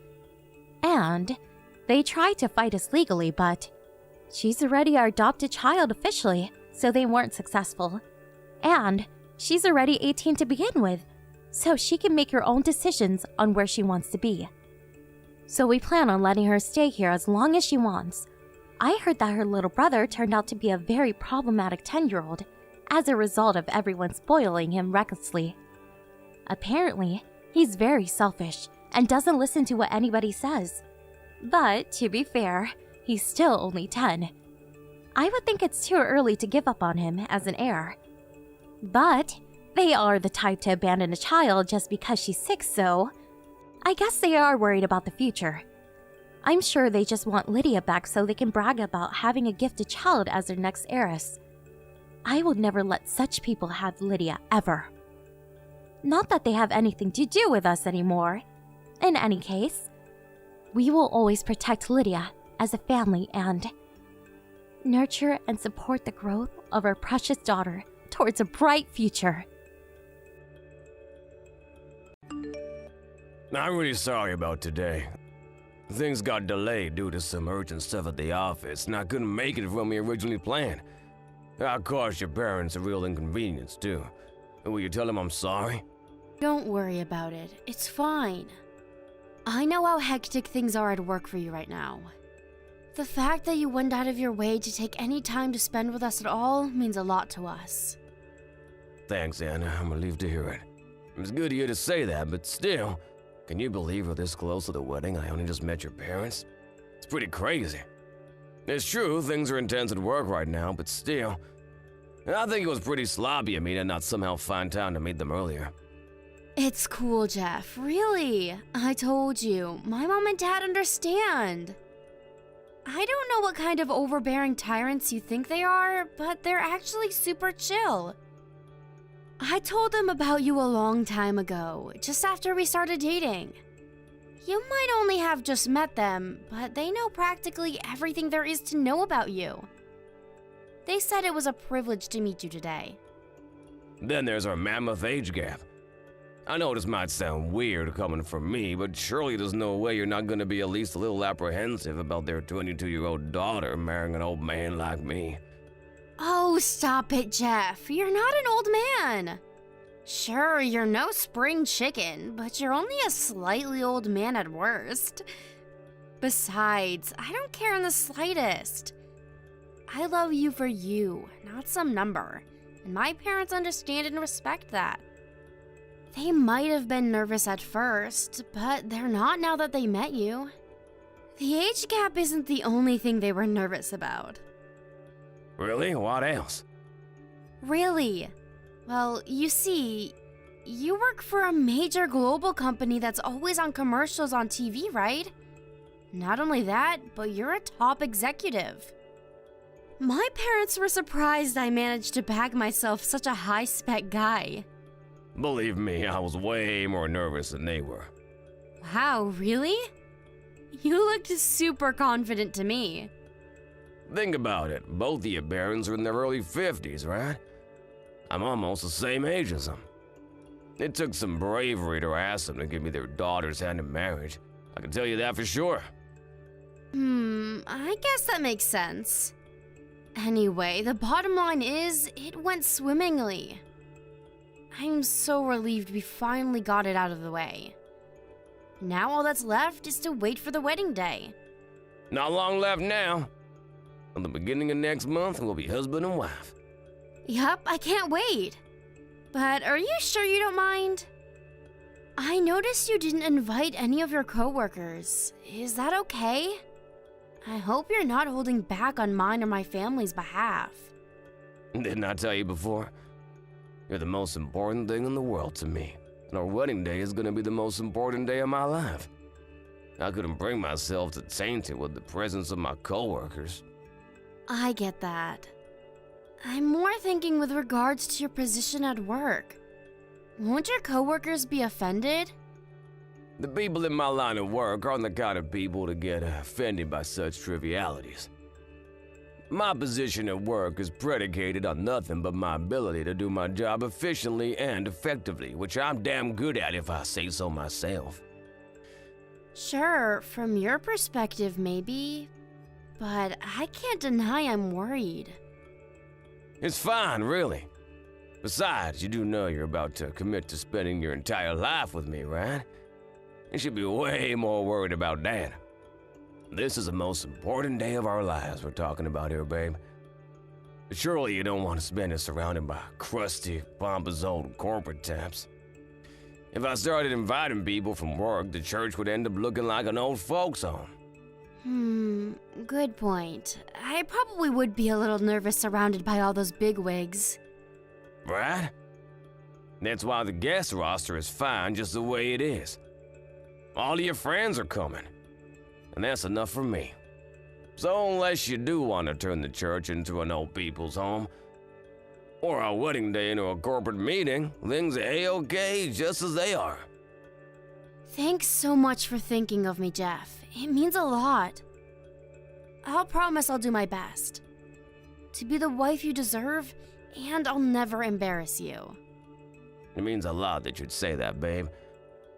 And they tried to fight us legally, but she's already our adopted child officially, so they weren't successful. And she's already 18 to begin with, so she can make her own decisions on where she wants to be. So we plan on letting her stay here as long as she wants. I heard that her little brother turned out to be a very problematic 10-year-old as a result of everyone spoiling him recklessly. Apparently, he's very selfish and doesn't listen to what anybody says. But to be fair, he's still only 10. I would think it's too early to give up on him as an heir. But they are the type to abandon a child just because she's sick, so I guess they are worried about the future. I'm sure they just want Lydia back so they can brag about having a gifted child as their next heiress. I will never let such people have Lydia ever. Not that they have anything to do with us anymore. In any case, we will always protect Lydia as a family and nurture and support the growth of our precious daughter towards a bright future. I'm really sorry about today. Things got delayed due to some urgent stuff at the office, and I couldn't make it when we originally planned. I caused your parents a real inconvenience, too. Will you tell them I'm sorry? Don't worry about it. It's fine. I know how hectic things are at work for you right now. The fact that you went out of your way to take any time to spend with us at all means a lot to us. Thanks, Anna. I'm relieved to hear it. It's good of you to say that, but still, can you believe we're this close to the wedding? I only just met your parents. It's pretty crazy. It's true, things are intense at work right now, but still, I think it was pretty sloppy of me to not somehow find time to meet them earlier. It's cool, Jeff. Really. I told you, my mom and dad understand. I don't know what kind of overbearing tyrants you think they are, but they're actually super chill. I told them about you a long time ago, just after we started dating. You might only have just met them, but they know practically everything there is to know about you. They said it was a privilege to meet you today. Then there's our mammoth age gap. I know this might sound weird coming from me, but surely there's no way you're not going to be at least a little apprehensive about their 22-year-old daughter marrying an old man like me. Oh, stop it, Jeff. You're not an old man. Sure, you're no spring chicken, but you're only a slightly old man at worst. Besides, I don't care in the slightest. I love you for you, not some number, and my parents understand and respect that. They might have been nervous at first, but they're not now that they met you. The age gap isn't the only thing they were nervous about. Really? What else? Really? Well, you see, you work for a major global company that's always on commercials on TV, right? Not only that, but you're a top executive. My parents were surprised I managed to bag myself such a high-spec guy. Believe me, I was way more nervous than they were. Wow, really? You looked super confident to me. Think about it, both of you barons are in their early 50s, right? I'm almost the same age as them. It took some bravery to ask them to give me their daughter's hand in marriage. I can tell you that for sure. I guess that makes sense. Anyway, the bottom line is, it went swimmingly. I'm so relieved we finally got it out of the way. Now all that's left is to wait for the wedding day. Not long left now. At the beginning of next month, we'll be husband and wife. Yup, I can't wait. But are you sure you don't mind? I noticed you didn't invite any of your coworkers. Is that okay? I hope you're not holding back on mine or my family's behalf. Didn't I tell you before? You're the most important thing in the world to me, and our wedding day is gonna be the most important day of my life. I couldn't bring myself to taint it with the presence of my coworkers. I get that. I'm more thinking with regards to your position at work. Won't your coworkers be offended? The people in my line of work aren't the kind of people to get offended by such trivialities. My position at work is predicated on nothing but my ability to do my job efficiently and effectively, which I'm damn good at if I say so myself. Sure, from your perspective maybe, but I can't deny I'm worried. It's fine, really. Besides, you do know you're about to commit to spending your entire life with me, right? You should be way more worried about that. This is the most important day of our lives we're talking about here, babe. Surely you don't want to spend it surrounded by crusty, pompous old corporate taps. If I started inviting people from work, the church would end up looking like an old folks' home. Good point. I probably would be a little nervous surrounded by all those bigwigs. Right? That's why the guest roster is fine just the way it is. All of your friends are coming, and that's enough for me. So unless you do want to turn the church into an old people's home, or our wedding day into a corporate meeting, things are A-okay just as they are. Thanks so much for thinking of me, Jeff. It means a lot. I'll promise I'll do my best to be the wife you deserve, and I'll never embarrass you. It means a lot that you'd say that, babe.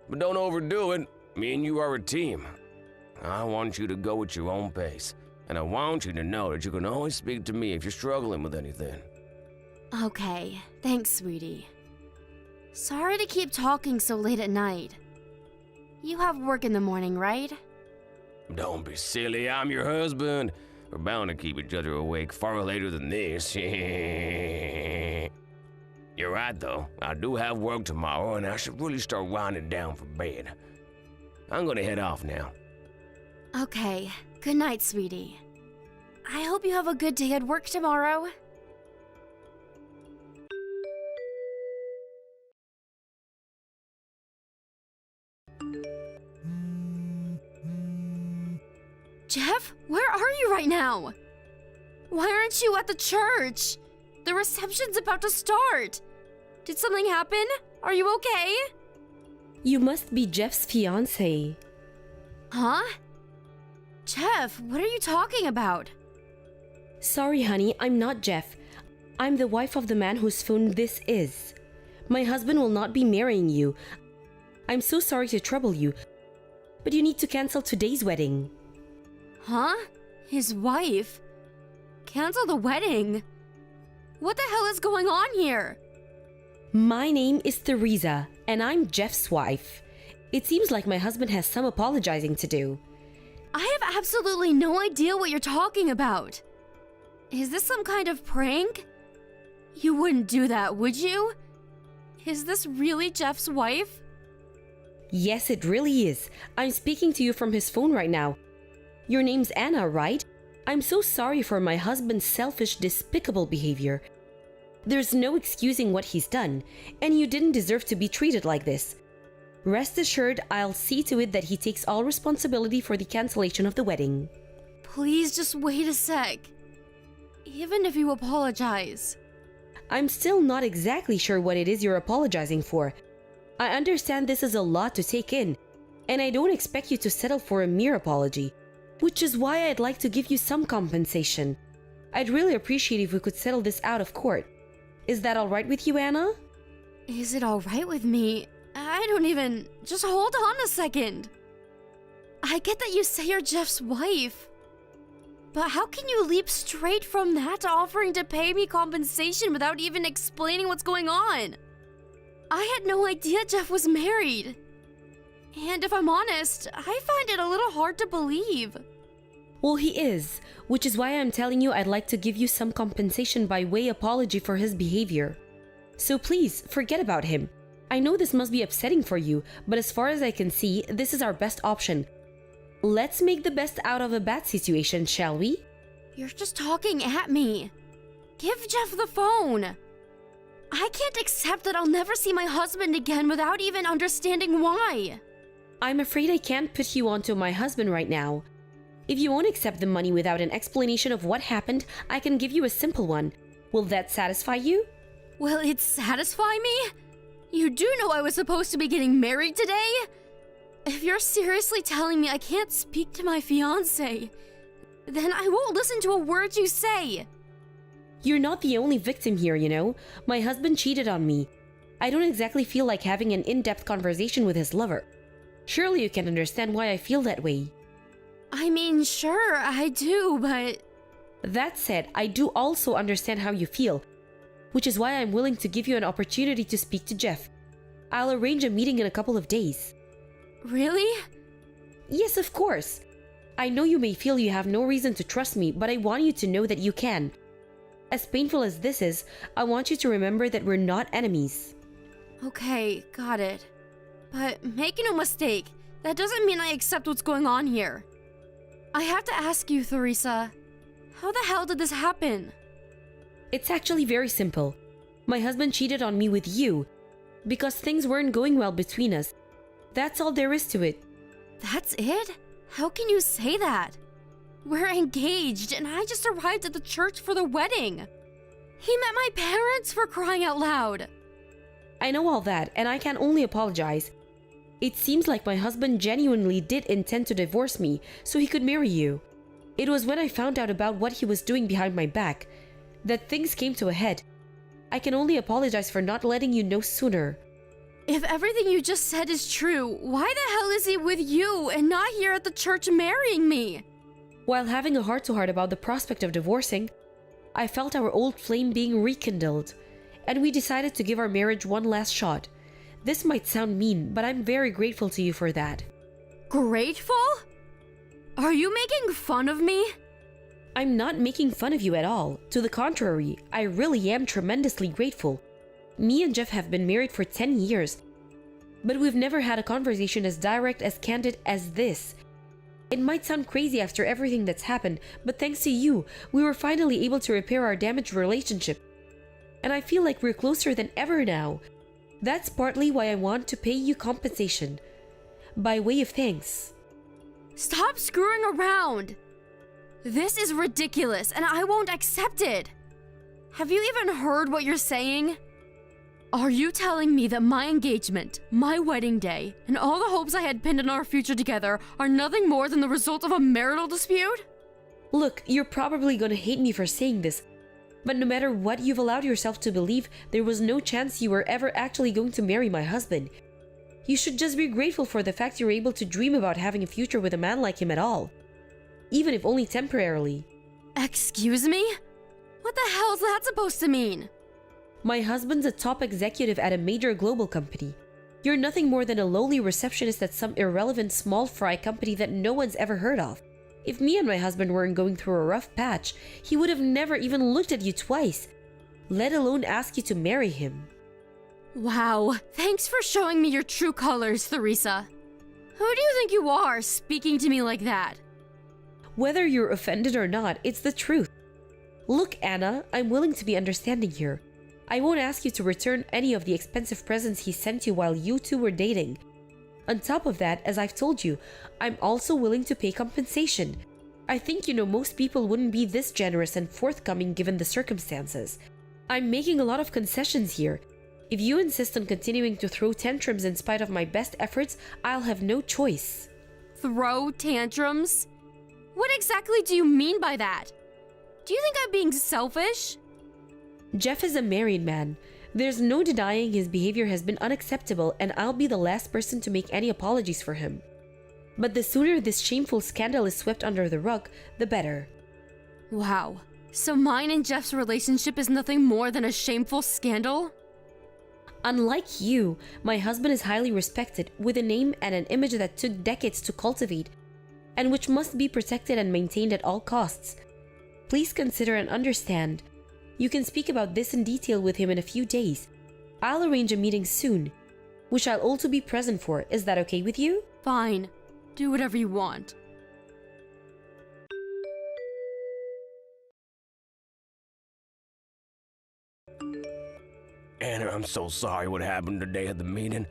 But don't overdo it. Me and you are a team. I want you to go at your own pace, and I want you to know that you can always speak to me if you're struggling with anything. Okay, thanks, sweetie. Sorry to keep talking so late at night. You have work in the morning, right? Don't be silly, I'm your husband. We're bound to keep each other awake far later than this. You're right, though. I do have work tomorrow, and I should really start winding down for bed. I'm gonna head off now. Okay, good night, sweetie. I hope you have a good day at work tomorrow. Jeff, where are you right now? Why aren't you at the church? The reception's about to start. Did something happen? Are you okay? You must be Jeff's fiance. Huh? Jeff, what are you talking about? Sorry, honey, I'm not Jeff. I'm the wife of the man whose phone this is. My husband will not be marrying you. I'm so sorry to trouble you, but you need to cancel today's wedding. Huh? His wife? Cancel the wedding? What the hell is going on here? My name is Theresa, and I'm Jeff's wife. It seems like my husband has some apologizing to do. I have absolutely no idea what you're talking about. Is this some kind of prank? You wouldn't do that, would you? Is this really Jeff's wife? Yes, it really is. I'm speaking to you from his phone right now. Your name's Anna, right? I'm so sorry for my husband's selfish, despicable behavior. There's no excusing what he's done, and you didn't deserve to be treated like this. Rest assured, I'll see to it that he takes all responsibility for the cancellation of the wedding. Please just wait a sec. Even if you apologize. I'm still not exactly sure what it is you're apologizing for. I understand this is a lot to take in, and I don't expect you to settle for a mere apology, which is why I'd like to give you some compensation. I'd really appreciate if we could settle this out of court. Is that alright with you, Anna? Is it alright with me? I don't even... Just hold on a second. I get that you say you're Jeff's wife. But how can you leap straight from that to offering to pay me compensation without even explaining what's going on? I had no idea Jeff was married. And if I'm honest, I find it a little hard to believe. Well, he is, which is why I'm telling you I'd like to give you some compensation by way apology for his behavior. So please, forget about him. I know this must be upsetting for you, but as far as I can see, this is our best option. Let's make the best out of a bad situation, shall we? You're just talking at me. Give Jeff the phone. I can't accept that I'll never see my husband again without even understanding why. I'm afraid I can't put you onto my husband right now. If you won't accept the money without an explanation of what happened, I can give you a simple one. Will that satisfy you? Will it satisfy me? You do know I was supposed to be getting married today? If you're seriously telling me I can't speak to my fiance, then I won't listen to a word you say. You're not the only victim here, you know. My husband cheated on me. I don't exactly feel like having an in-depth conversation with his lover. Surely you can understand why I feel that way. I mean, sure, I do, but... That said, I do also understand how you feel, which is why I'm willing to give you an opportunity to speak to Jeff. I'll arrange a meeting in a couple of days. Really? Yes, of course. I know you may feel you have no reason to trust me, but I want you to know that you can. As painful as this is, I want you to remember that we're not enemies. Okay, got it. But make no mistake, that doesn't mean I accept what's going on here. I have to ask you, Theresa, how the hell did this happen? It's actually very simple. My husband cheated on me with you because things weren't going well between us. That's all there is to it. That's it? How can you say that? We're engaged and I just arrived at the church for the wedding. He met my parents, for crying out loud. I know all that, and I can only apologize. It seems like my husband genuinely did intend to divorce me so he could marry you. It was when I found out about what he was doing behind my back that things came to a head. I can only apologize for not letting you know sooner. If everything you just said is true, why the hell is he with you and not here at the church marrying me? While having a heart-to-heart about the prospect of divorcing, I felt our old flame being rekindled, and we decided to give our marriage one last shot. This might sound mean, but I'm very grateful to you for that. Grateful? Are you making fun of me? I'm not making fun of you at all. To the contrary, I really am tremendously grateful. Me and Jeff have been married for 10 years, but we've never had a conversation as direct, as candid as this. It might sound crazy after everything that's happened, but thanks to you, we were finally able to repair our damaged relationship. And I feel like we're closer than ever now. That's partly why I want to pay you compensation, by way of thanks. Stop screwing around! This is ridiculous, and I won't accept it! Have you even heard what you're saying? Are you telling me that my engagement, my wedding day, and all the hopes I had pinned on our future together are nothing more than the result of a marital dispute? Look, you're probably gonna hate me for saying this, but no matter what you've allowed yourself to believe, there was no chance you were ever actually going to marry my husband. You should just be grateful for the fact you're able to dream about having a future with a man like him at all, even if only temporarily. Excuse me? What the hell is that supposed to mean? My husband's a top executive at a major global company. You're nothing more than a lowly receptionist at some irrelevant small fry company that no one's ever heard of. If me and my husband weren't going through a rough patch, he would have never even looked at you twice, let alone ask you to marry him. Wow, thanks for showing me your true colors, Theresa. Who do you think you are, speaking to me like that? Whether you're offended or not, it's the truth. Look, Anna, I'm willing to be understanding here. I won't ask you to return any of the expensive presents he sent you while you two were dating. On top of that, as I've told you, I'm also willing to pay compensation. I think you know most people wouldn't be this generous and forthcoming given the circumstances. I'm making a lot of concessions here. If you insist on continuing to throw tantrums in spite of my best efforts, I'll have no choice. Throw tantrums? What exactly do you mean by that? Do you think I'm being selfish? Jeff is a married man. There's no denying his behavior has been unacceptable, and I'll be the last person to make any apologies for him. But the sooner this shameful scandal is swept under the rug, the better. Wow. So mine and Jeff's relationship is nothing more than a shameful scandal? Unlike you, my husband is highly respected, with a name and an image that took decades to cultivate, and which must be protected and maintained at all costs. Please consider and understand. You can speak about this in detail with him in a few days. I'll arrange a meeting soon, which I'll also be present for. Is that okay with you? Fine. Do whatever you want. Anna, I'm so sorry what happened today at the meeting.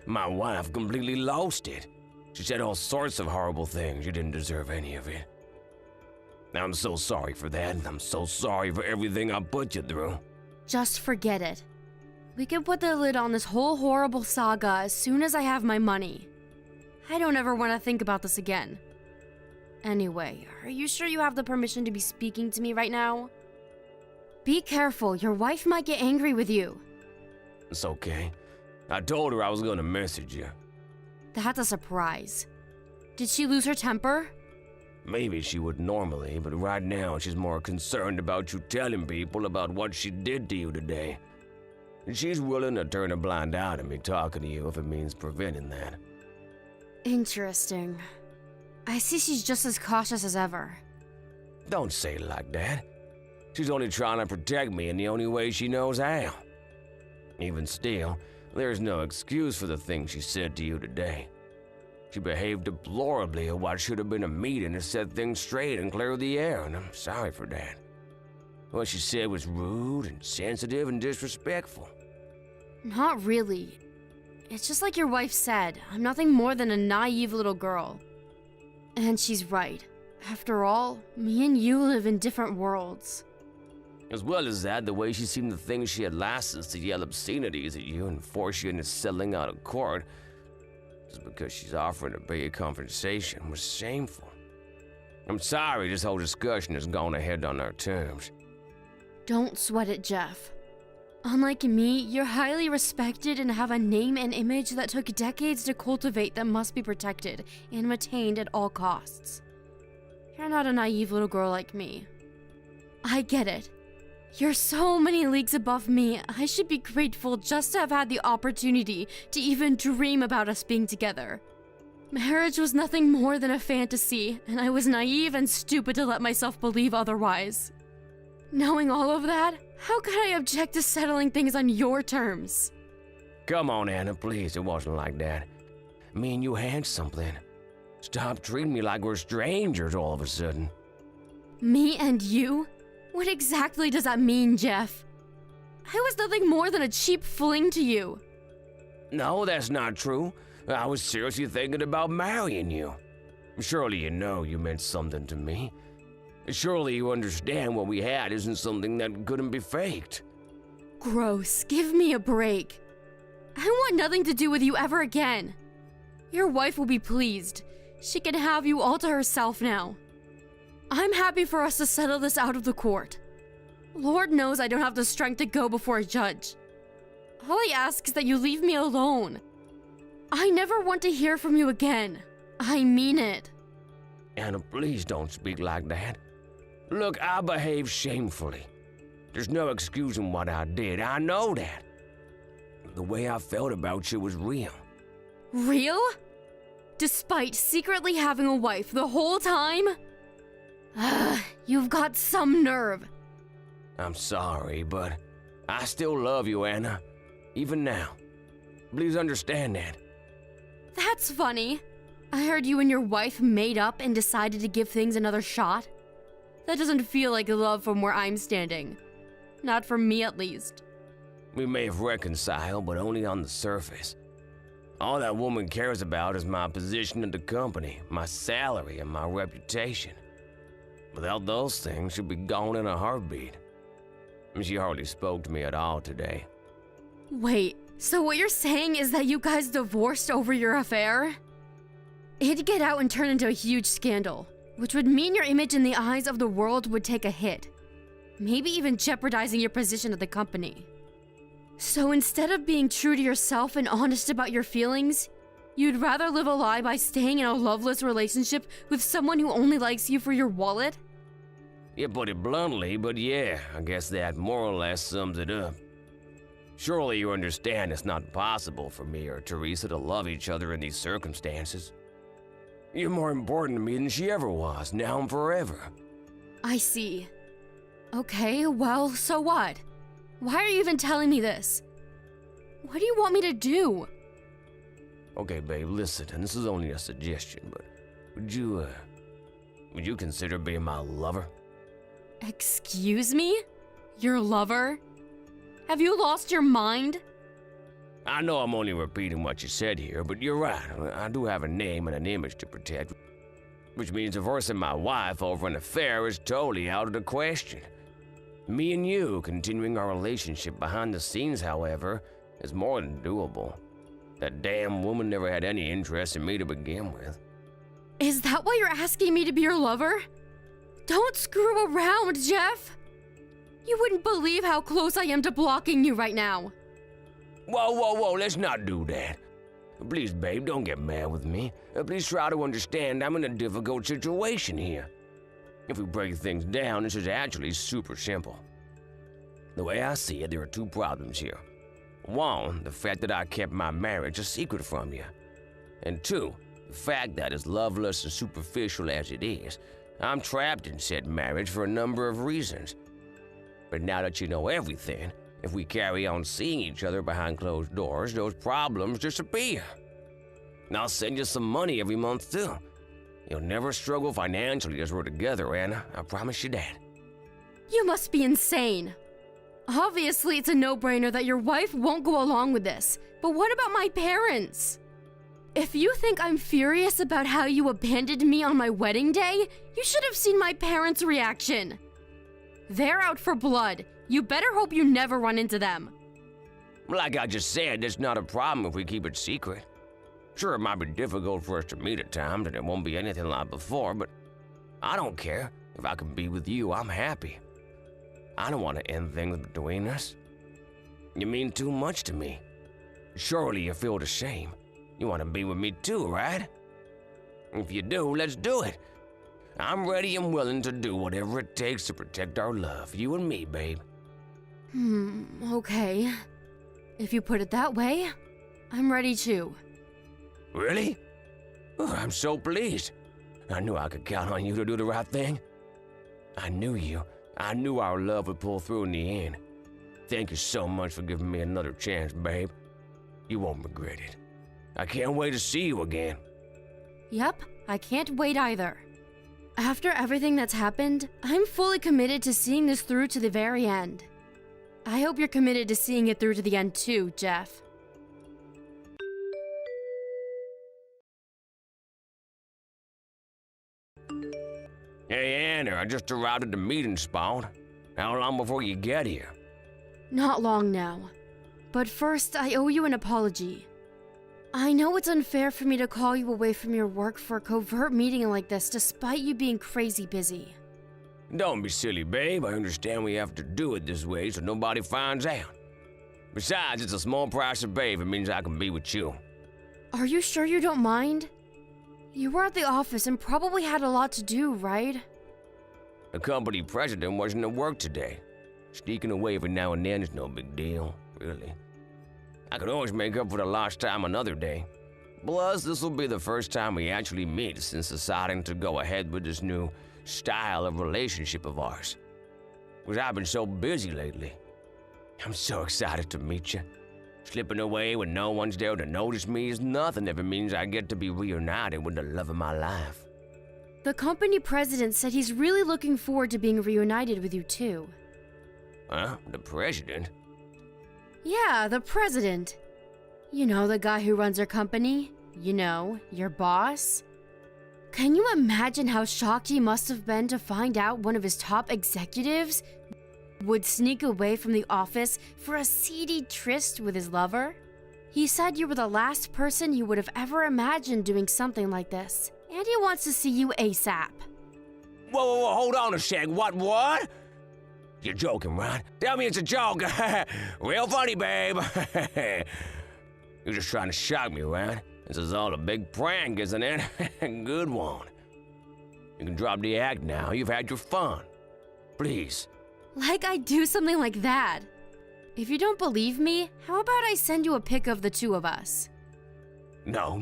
My wife completely lost it. She said all sorts of horrible things. You didn't deserve any of it. I'm so sorry for that. I'm so sorry for everything I put you through. Just forget it. We can put the lid on this whole horrible saga as soon as I have my money. I don't ever want to think about this again. Anyway, are you sure you have the permission to be speaking to me right now? Be careful, your wife might get angry with you. It's okay. I told her I was gonna message you. That's a surprise. Did she lose her temper? Maybe she would normally, but right now she's more concerned about you telling people about what she did to you today. She's willing to turn a blind eye to me talking to you if it means preventing that. Interesting. I see she's just as cautious as ever. Don't say it like that. She's only trying to protect me in the only way she knows how. Even still, there's no excuse for the things she said to you today. She behaved deplorably at what should have been a meeting to set things straight and clear the air, and I'm sorry for that. What she said was rude and sensitive and disrespectful. Not really. It's just like your wife said, I'm nothing more than a naive little girl. And she's right. After all, me and you live in different worlds. As well as that, the way she seemed to think she had license to yell obscenities at you and force you into settling out of court just because she's offering to pay you compensation was shameful. I'm sorry this whole discussion has gone ahead on our terms. Don't sweat it, Jeff. Unlike me, you're highly respected and have a name and image that took decades to cultivate that must be protected and retained at all costs. You're not a naive little girl like me. I get it. You're so many leagues above me, I should be grateful just to have had the opportunity to even dream about us being together. Marriage was nothing more than a fantasy, and I was naive and stupid to let myself believe otherwise. Knowing all of that, how could I object to settling things on your terms? Come on, Anna, please, it wasn't like that. Me and you had something. Stop treating me like we're strangers all of a sudden. Me and you? What exactly does that mean, Jeff? I was nothing more than a cheap fling to you. No, that's not true. I was seriously thinking about marrying you. Surely you know you meant something to me. Surely you understand what we had isn't something that couldn't be faked. Gross, give me a break. I want nothing to do with you ever again. Your wife will be pleased. She can have you all to herself now. I'm happy for us to settle this out of the court. Lord knows I don't have the strength to go before a judge. All I ask is that you leave me alone. I never want to hear from you again. I mean it. Anna, please don't speak like that. Look, I behaved shamefully. There's no excusing what I did, I know that. The way I felt about you was real. Real? Despite secretly having a wife the whole time? You've got some nerve. I'm sorry, but I still love you, Anna. Even now. Please understand that. That's funny. I heard you and your wife made up and decided to give things another shot. That doesn't feel like love from where I'm standing. Not from me, at least. We may have reconciled, but only on the surface. All that woman cares about is my position at the company, my salary, and my reputation. Without those things, she'd be gone in a heartbeat. She hardly spoke to me at all today. Wait, so what you're saying is that you guys divorced over your affair? It'd get out and turn into a huge scandal, which would mean your image in the eyes of the world would take a hit. Maybe even jeopardizing your position at the company. So instead of being true to yourself and honest about your feelings, you'd rather live a lie by staying in a loveless relationship with someone who only likes you for your wallet? You put it bluntly, but yeah, I guess that more or less sums it up. Surely you understand it's not possible for me or Teresa to love each other in these circumstances. You're more important to me than she ever was, now and forever. I see. Okay, well, so what? Why are you even telling me this? What do you want me to do? Okay, babe, listen, and this is only a suggestion, but would you consider being my lover? Excuse me? Your lover? Have you lost your mind? I know I'm only repeating what you said here, but you're right. I do have a name and an image to protect, which means divorcing my wife over an affair is totally out of the question. Me and you continuing our relationship behind the scenes, however, is more than doable. That damn woman never had any interest in me to begin with. Is that why you're asking me to be your lover? Don't screw around, Jeff! You wouldn't believe how close I am to blocking you right now. Whoa, let's not do that. Please, babe, don't get mad with me. Please try to understand I'm in a difficult situation here. If we break things down, this is actually super simple. The way I see it, there are two problems here. One, the fact that I kept my marriage a secret from you. And two, the fact that as loveless and superficial as it is, I'm trapped in said marriage for a number of reasons. But now that you know everything, if we carry on seeing each other behind closed doors, those problems disappear. And I'll send you some money every month too. You'll never struggle financially as we're together, Anna. I promise you that. You must be insane. Obviously, it's a no-brainer that your wife won't go along with this. But what about my parents? If you think I'm furious about how you abandoned me on my wedding day, you should have seen my parents' reaction. They're out for blood. You better hope you never run into them. Like I just said, it's not a problem if we keep it secret. Sure, it might be difficult for us to meet at times and it won't be anything like before, but I don't care. If I can be with you, I'm happy. I don't want to end things between us. You mean too much to me. Surely you feel the same. You want to be with me too, right? If you do, let's do it. I'm ready and willing to do whatever it takes to protect our love, you and me, babe. Okay. If you put it that way, I'm ready too. Really? Oh, I'm so pleased. I knew I could count on you to do the right thing. I knew our love would pull through in the end. Thank you so much for giving me another chance, babe. You won't regret it. I can't wait to see you again. Yep, I can't wait either. After everything that's happened, I'm fully committed to seeing this through to the very end. I hope you're committed to seeing it through to the end too, Jeff. Hey, Anna, I just arrived at the meeting spot. How long before you get here? Not long now. But first, I owe you an apology. I know it's unfair for me to call you away from your work for a covert meeting like this despite you being crazy busy. Don't be silly, babe. I understand we have to do it this way so nobody finds out. Besides, it's a small price to pay if it means I can be with you. Are you sure you don't mind? You were at the office and probably had a lot to do, right? The company president wasn't at work today. Sneaking away every now and then is no big deal, really. I could always make up for the lost time another day. Plus, this will be the first time we actually meet since deciding to go ahead with this new style of relationship of ours. Because I've been so busy lately. I'm so excited to meet you. Slipping away when no one's there to notice me is nothing if it means I get to be reunited with the love of my life. The company president said he's really looking forward to being reunited with you too. Huh? The president? Yeah, the president. You know, the guy who runs our company? You know, your boss? Can you imagine how shocked he must have been to find out one of his top executives would sneak away from the office for a seedy tryst with his lover? He said you were the last person he would have ever imagined doing something like this, and he wants to see you ASAP. Whoa, hold on a sec. What? You're joking, right? Tell me it's a joke. Real funny, babe. You're just trying to shock me, right? This is all a big prank, isn't it? Good one. You can drop the act now. You've had your fun. Please. Like I'd do something like that. If you don't believe me, how about I send you a pic of the two of us? No,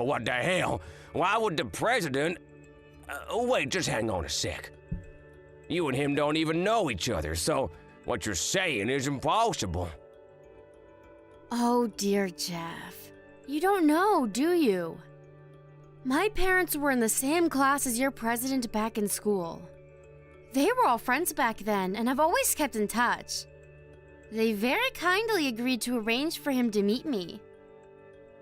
what the hell? Why would the president... wait, just hang on a sec. You and him don't even know each other, so what you're saying is impossible. Oh dear, Jeff. You don't know, do you? My parents were in the same class as your president back in school. They were all friends back then and have always kept in touch. They very kindly agreed to arrange for him to meet me.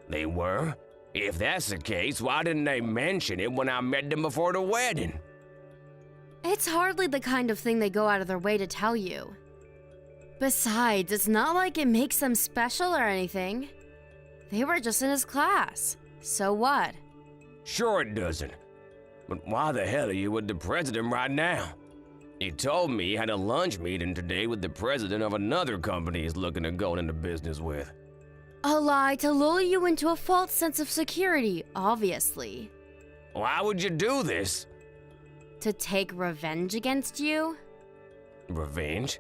They were? If that's the case, why didn't they mention it when I met them before the wedding? It's hardly the kind of thing they go out of their way to tell you. Besides, it's not like it makes them special or anything. They were just in his class. So what? Sure it doesn't. But why the hell are you with the president right now? He told me he had a lunch meeting today with the president of another company he's looking to go into business with. A lie to lull you into a false sense of security, obviously. Why would you do this? To take revenge against you? Revenge?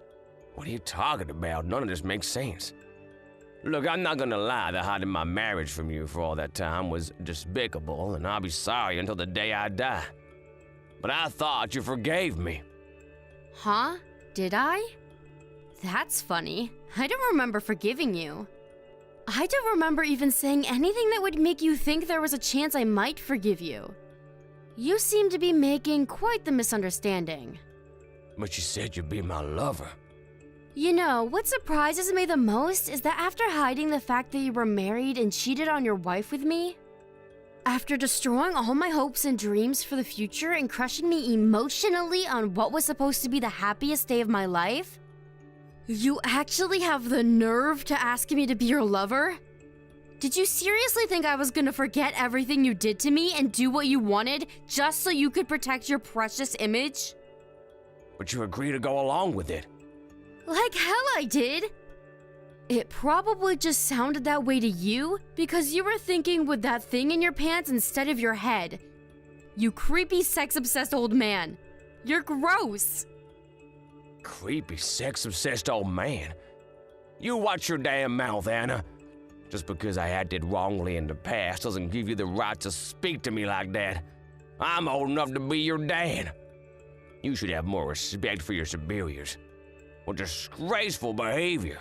What are you talking about? None of this makes sense. Look, I'm not gonna lie, the hiding my marriage from you for all that time was despicable, and I'll be sorry until the day I die. But I thought you forgave me. Huh? Did I? That's funny. I don't remember forgiving you. I don't remember even saying anything that would make you think there was a chance I might forgive you. You seem to be making quite the misunderstanding. But you said you'd be my lover. You know, what surprises me the most is that after hiding the fact that you were married and cheated on your wife with me, after destroying all my hopes and dreams for the future and crushing me emotionally on what was supposed to be the happiest day of my life, you actually have the nerve to ask me to be your lover? Did you seriously think I was gonna forget everything you did to me and do what you wanted just so you could protect your precious image? But you agreed to go along with it. Like hell I did! It probably just sounded that way to you because you were thinking with that thing in your pants instead of your head. You creepy sex-obsessed old man. You're gross! Creepy, sex-obsessed old man. You watch your damn mouth, Anna. Just because I acted wrongly in the past doesn't give you the right to speak to me like that. I'm old enough to be your dad. You should have more respect for your superiors. What disgraceful behavior.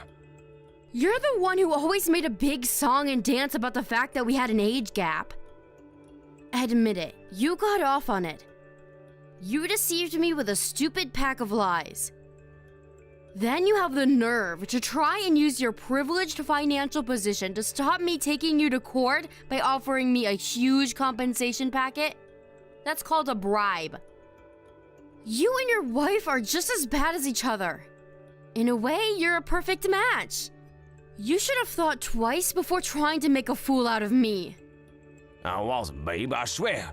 You're the one who always made a big song and dance about the fact that we had an age gap. Admit it, you got off on it. You deceived me with a stupid pack of lies. Then you have the nerve to try and use your privileged financial position to stop me taking you to court by offering me a huge compensation packet? That's called a bribe. You and your wife are just as bad as each other. In a way, you're a perfect match. You should have thought twice before trying to make a fool out of me. I wasn't, babe, I swear.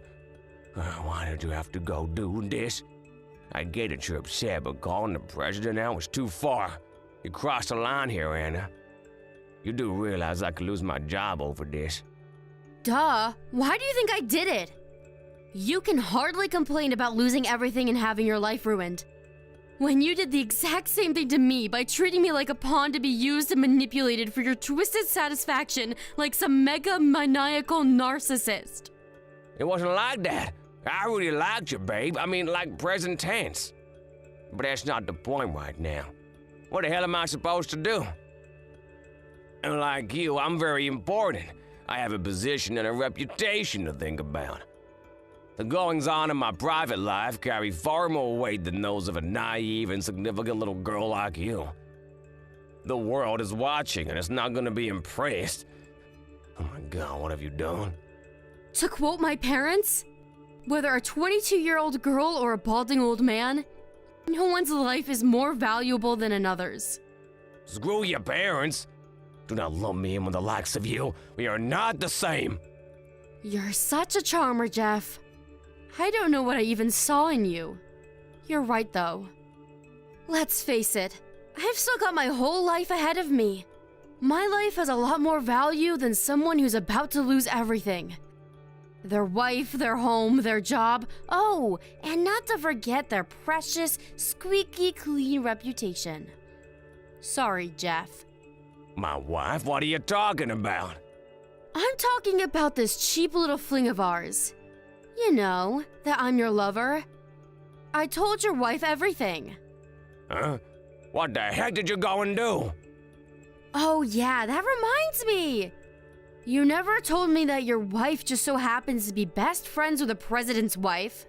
Why did you have to go do this? I get it you're upset, but calling the president out was too far. You crossed the line here, Anna. You do realize I could lose my job over this. Duh, why do you think I did it? You can hardly complain about losing everything and having your life ruined, when you did the exact same thing to me by treating me like a pawn to be used and manipulated for your twisted satisfaction like some mega maniacal narcissist. It wasn't like that. I really liked you, babe. I mean, like present tense. But that's not the point right now. What the hell am I supposed to do? And like you, I'm very important. I have a position and a reputation to think about. The goings-on in my private life carry far more weight than those of a naive, insignificant little girl like you. The world is watching and it's not gonna be impressed. Oh my god, what have you done? To quote my parents, whether a 22-year-old girl or a balding old man, no one's life is more valuable than another's. Screw your parents. Do not lump me in with the likes of you. We are not the same. You're such a charmer, Jeff. I don't know what I even saw in you. You're right, though. Let's face it, I've still got my whole life ahead of me. My life has a lot more value than someone who's about to lose everything. Their wife, their home, their job, oh, and not to forget their precious, squeaky clean reputation. Sorry, Jeff. My wife? What are you talking about? I'm talking about this cheap little fling of ours. You know, that I'm your lover. I told your wife everything. Huh? What the heck did you go and do? Oh yeah, that reminds me. You never told me that your wife just so happens to be best friends with the president's wife.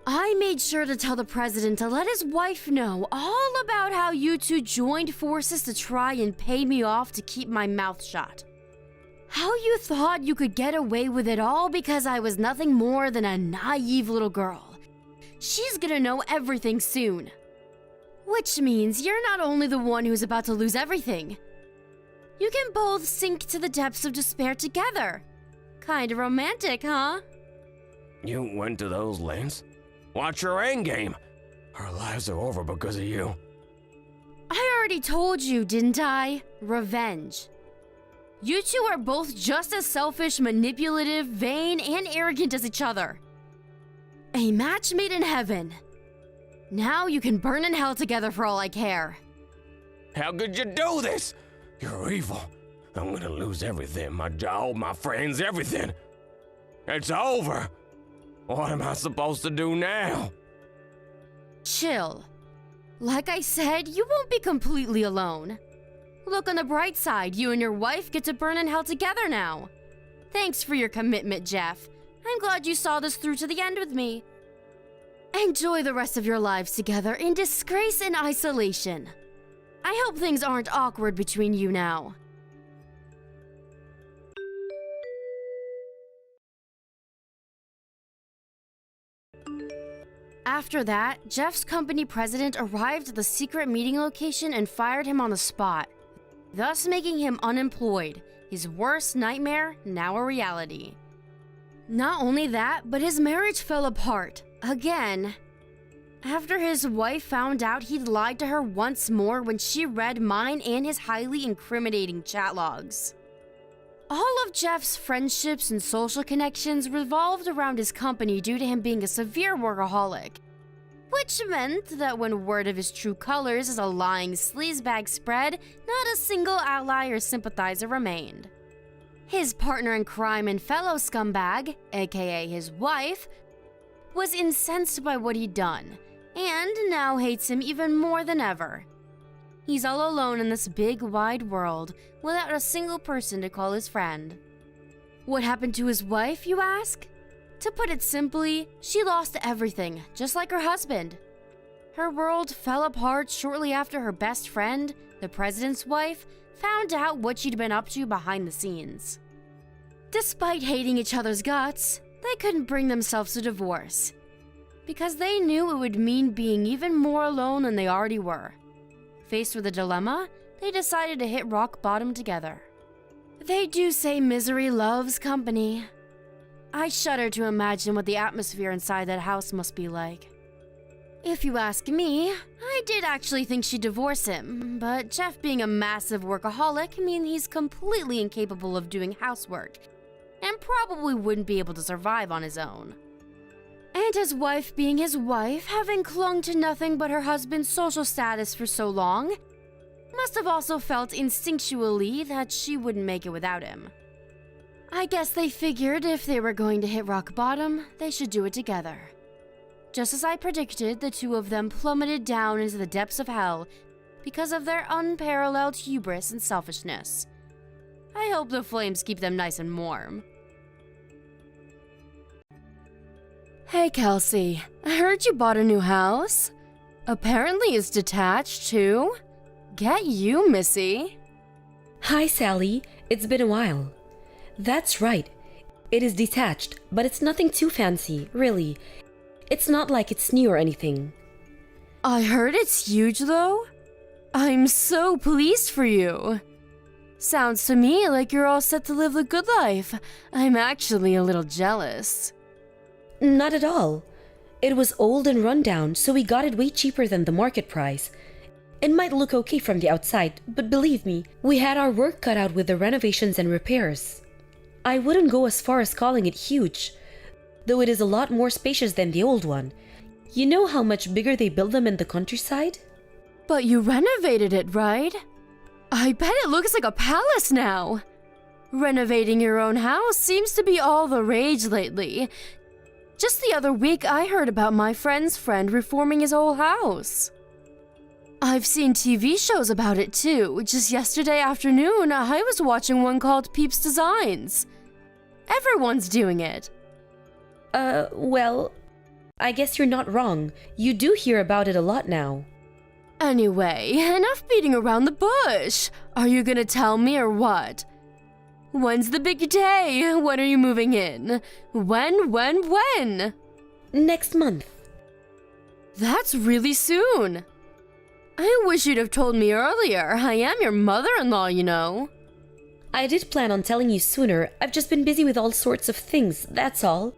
I made sure to tell the president to let his wife know all about how you two joined forces to try and pay me off to keep my mouth shut. How you thought you could get away with it all because I was nothing more than a naive little girl. She's gonna know everything soon. Which means you're not only the one who's about to lose everything. You can both sink to the depths of despair together. Kinda romantic, huh? You went to those lengths? What's your endgame? Our lives are over because of you. I already told you, didn't I? Revenge. You two are both just as selfish, manipulative, vain, and arrogant as each other. A match made in heaven. Now you can burn in hell together for all I care. How could you do this? You're evil. I'm gonna lose everything, my job, my friends, everything. It's over. What am I supposed to do now? Chill. Like I said, you won't be completely alone. Look on the bright side, you and your wife get to burn in hell together now. Thanks for your commitment, Jeff. I'm glad you saw this through to the end with me. Enjoy the rest of your lives together in disgrace and isolation. I hope things aren't awkward between you now. After that, Jeff's company president arrived at the secret meeting location and fired him on the spot, thus making him unemployed, his worst nightmare now a reality. Not only that, but his marriage fell apart, again. After his wife found out he'd lied to her once more when she read mine and his highly incriminating chat logs. All of Jeff's friendships and social connections revolved around his company due to him being a severe workaholic, which meant that when word of his true colors as a lying sleazebag spread, not a single ally or sympathizer remained. His partner in crime and fellow scumbag, aka his wife, was incensed by what he'd done, and now hates him even more than ever. He's all alone in this big, wide world, without a single person to call his friend. What happened to his wife, you ask? To put it simply, she lost everything, just like her husband. Her world fell apart shortly after her best friend, the president's wife, found out what she'd been up to behind the scenes. Despite hating each other's guts, they couldn't bring themselves to divorce. because they knew it would mean being even more alone than they already were. Faced with a dilemma, they decided to hit rock bottom together. They do say misery loves company. I shudder to imagine what the atmosphere inside that house must be like. If you ask me, I did actually think she'd divorce him, but Jeff being a massive workaholic means he's completely incapable of doing housework, and probably wouldn't be able to survive on his own. And his wife being his wife, having clung to nothing but her husband's social status for so long, must have also felt instinctually that she wouldn't make it without him. I guess they figured if they were going to hit rock bottom, they should do it together. Just as I predicted, the two of them plummeted down into the depths of hell because of their unparalleled hubris and selfishness. I hope the flames keep them nice and warm. Hey Kelsey, I heard you bought a new house. Apparently it's detached too. Get you, Missy. Hi, Sally. It's been a while. That's right. It is detached, but it's nothing too fancy, really. It's not like it's new or anything. I heard it's huge though. I'm so pleased for you. Sounds to me like you're all set to live the good life. I'm actually a little jealous. Not at all. It was old and run down, so we got it way cheaper than the market price. It might look okay from the outside, but believe me, we had our work cut out with the renovations and repairs. I wouldn't go as far as calling it huge, though it is a lot more spacious than the old one. You know how much bigger they build them in the countryside? But you renovated it, right? I bet it looks like a palace now. Renovating your own house seems to be all the rage lately. Just the other week, I heard about my friend's friend reforming his whole house. I've seen TV shows about it too. Just yesterday afternoon, I was watching one called Peep Designs. Everyone's doing it. Well, I guess you're not wrong. You do hear about it a lot now. Anyway, enough beating around the bush. Are you gonna tell me or what? When's the big day? When are you moving in? When? Next month. That's really soon. I wish you'd have told me earlier. I am your mother-in-law, you know. I did plan on telling you sooner. I've just been busy with all sorts of things, that's all.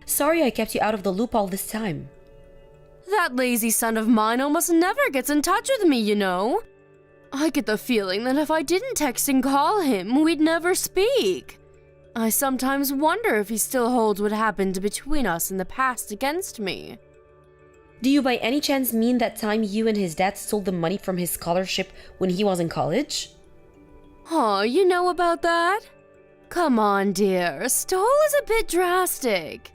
Sorry I kept you out of the loop all this time. That lazy son of mine almost never gets in touch with me, you know. I get the feeling that if I didn't text and call him, we'd never speak. I sometimes wonder if he still holds what happened between us in the past against me. Do you by any chance mean that time you and his dad stole the money from his scholarship when he was in college? Oh, you know about that? Come on, dear. Stole is a bit drastic.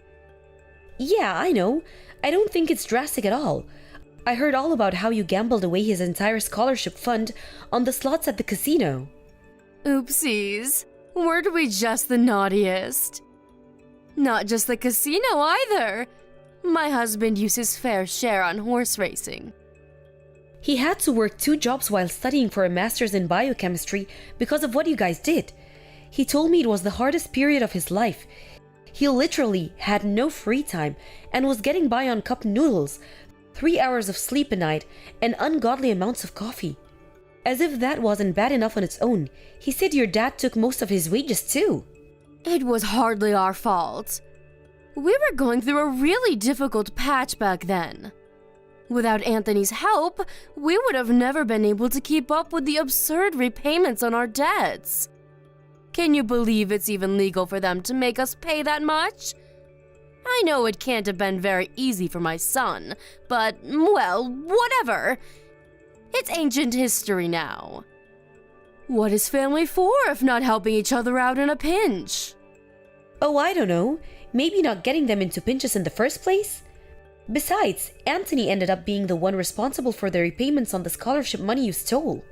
Yeah, I know. I don't think it's drastic at all. I heard all about how you gambled away his entire scholarship fund on the slots at the casino. Oopsies. Weren't we just the naughtiest? Not just the casino either. My husband used his fair share on horse racing. He had to work 2 jobs while studying for a master's in biochemistry because of what you guys did. He told me it was the hardest period of his life. He literally had no free time and was getting by on cup noodles, 3 hours of sleep a night, and ungodly amounts of coffee. As if that wasn't bad enough on its own, he said your dad took most of his wages too. It was hardly our fault. We were going through a really difficult patch back then. Without Anthony's help, we would have never been able to keep up with the absurd repayments on our debts. Can you believe it's even legal for them to make us pay that much? I know it can't have been very easy for my son, but, well, whatever. It's ancient history now. What is family for if not helping each other out in a pinch? Oh, I don't know. Maybe not getting them into pinches in the first place? Besides, Anthony ended up being the one responsible for the repayments on the scholarship money you stole.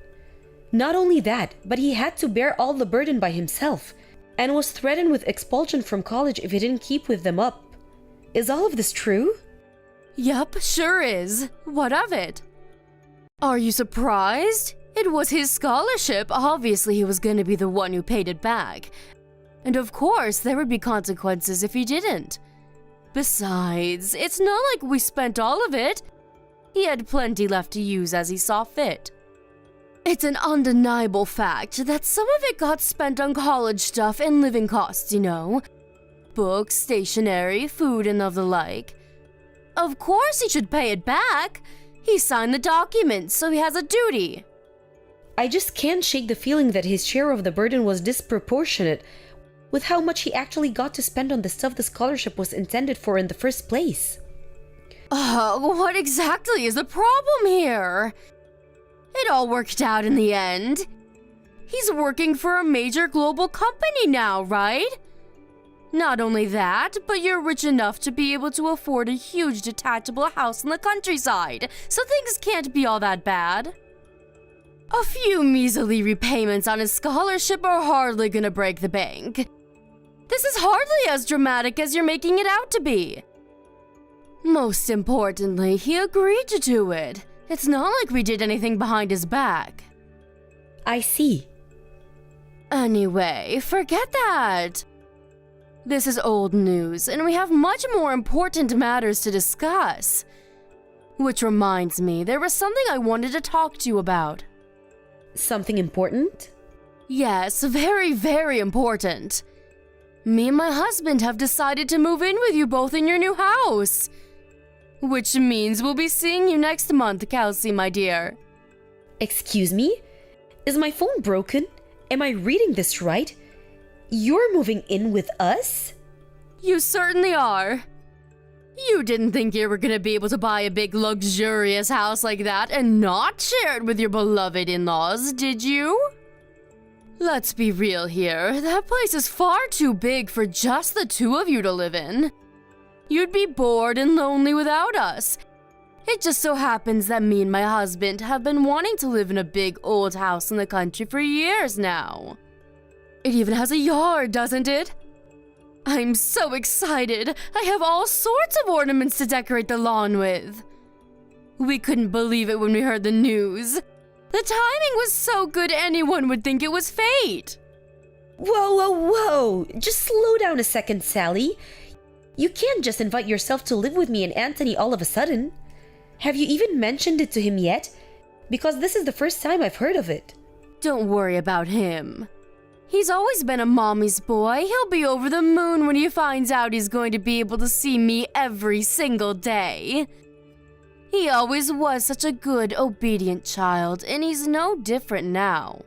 Not only that, but he had to bear all the burden by himself, and was threatened with expulsion from college if he didn't keep with them up. Is all of this true? Yup, sure is. What of it? Are you surprised? It was his scholarship. Obviously, he was going to be the one who paid it back. And of course, there would be consequences if he didn't. Besides, it's not like we spent all of it. He had plenty left to use as he saw fit. It's an undeniable fact that some of it got spent on college stuff and living costs, you know. Books, stationery, food, and of the like. Of course he should pay it back. He signed the documents, so he has a duty. I just can't shake the feeling that his share of the burden was disproportionate with how much he actually got to spend on the stuff the scholarship was intended for in the first place. What exactly is the problem here? It all worked out in the end. He's working for a major global company now, right? Not only that, but you're rich enough to be able to afford a huge detachable house in the countryside, so things can't be all that bad. A few measly repayments on his scholarship are hardly gonna break the bank. This is hardly as dramatic as you're making it out to be. Most importantly, he agreed to do it. It's not like we did anything behind his back. I see. Anyway, forget that. This is old news, and we have much more important matters to discuss. Which reminds me, there was something I wanted to talk to you about. Something important? Yes, very, very important. Me and my husband have decided to move in with you both in your new house. Which means we'll be seeing you next month, Kelsey, my dear. Excuse me? Is my phone broken? Am I reading this right? You're moving in with us? You certainly are. You didn't think you were gonna be able to buy a big luxurious house like that and not share it with your beloved in-laws, did you? Let's be real here, that place is far too big for just the two of you to live in. You'd be bored and lonely without us. It just so happens that me and my husband have been wanting to live in a big old house in the country for years now. It even has a yard, doesn't it? I'm so excited. I have all sorts of ornaments to decorate the lawn with. We couldn't believe it when we heard the news. The timing was so good anyone would think it was fate. Whoa. Just slow down a second, Sally. You can't just invite yourself to live with me and Anthony all of a sudden. Have you even mentioned it to him yet? Because this is the first time I've heard of it. Don't worry about him. He's always been a mommy's boy. He'll be over the moon when he finds out he's going to be able to see me every single day. He always was such a good, obedient child, and he's no different now.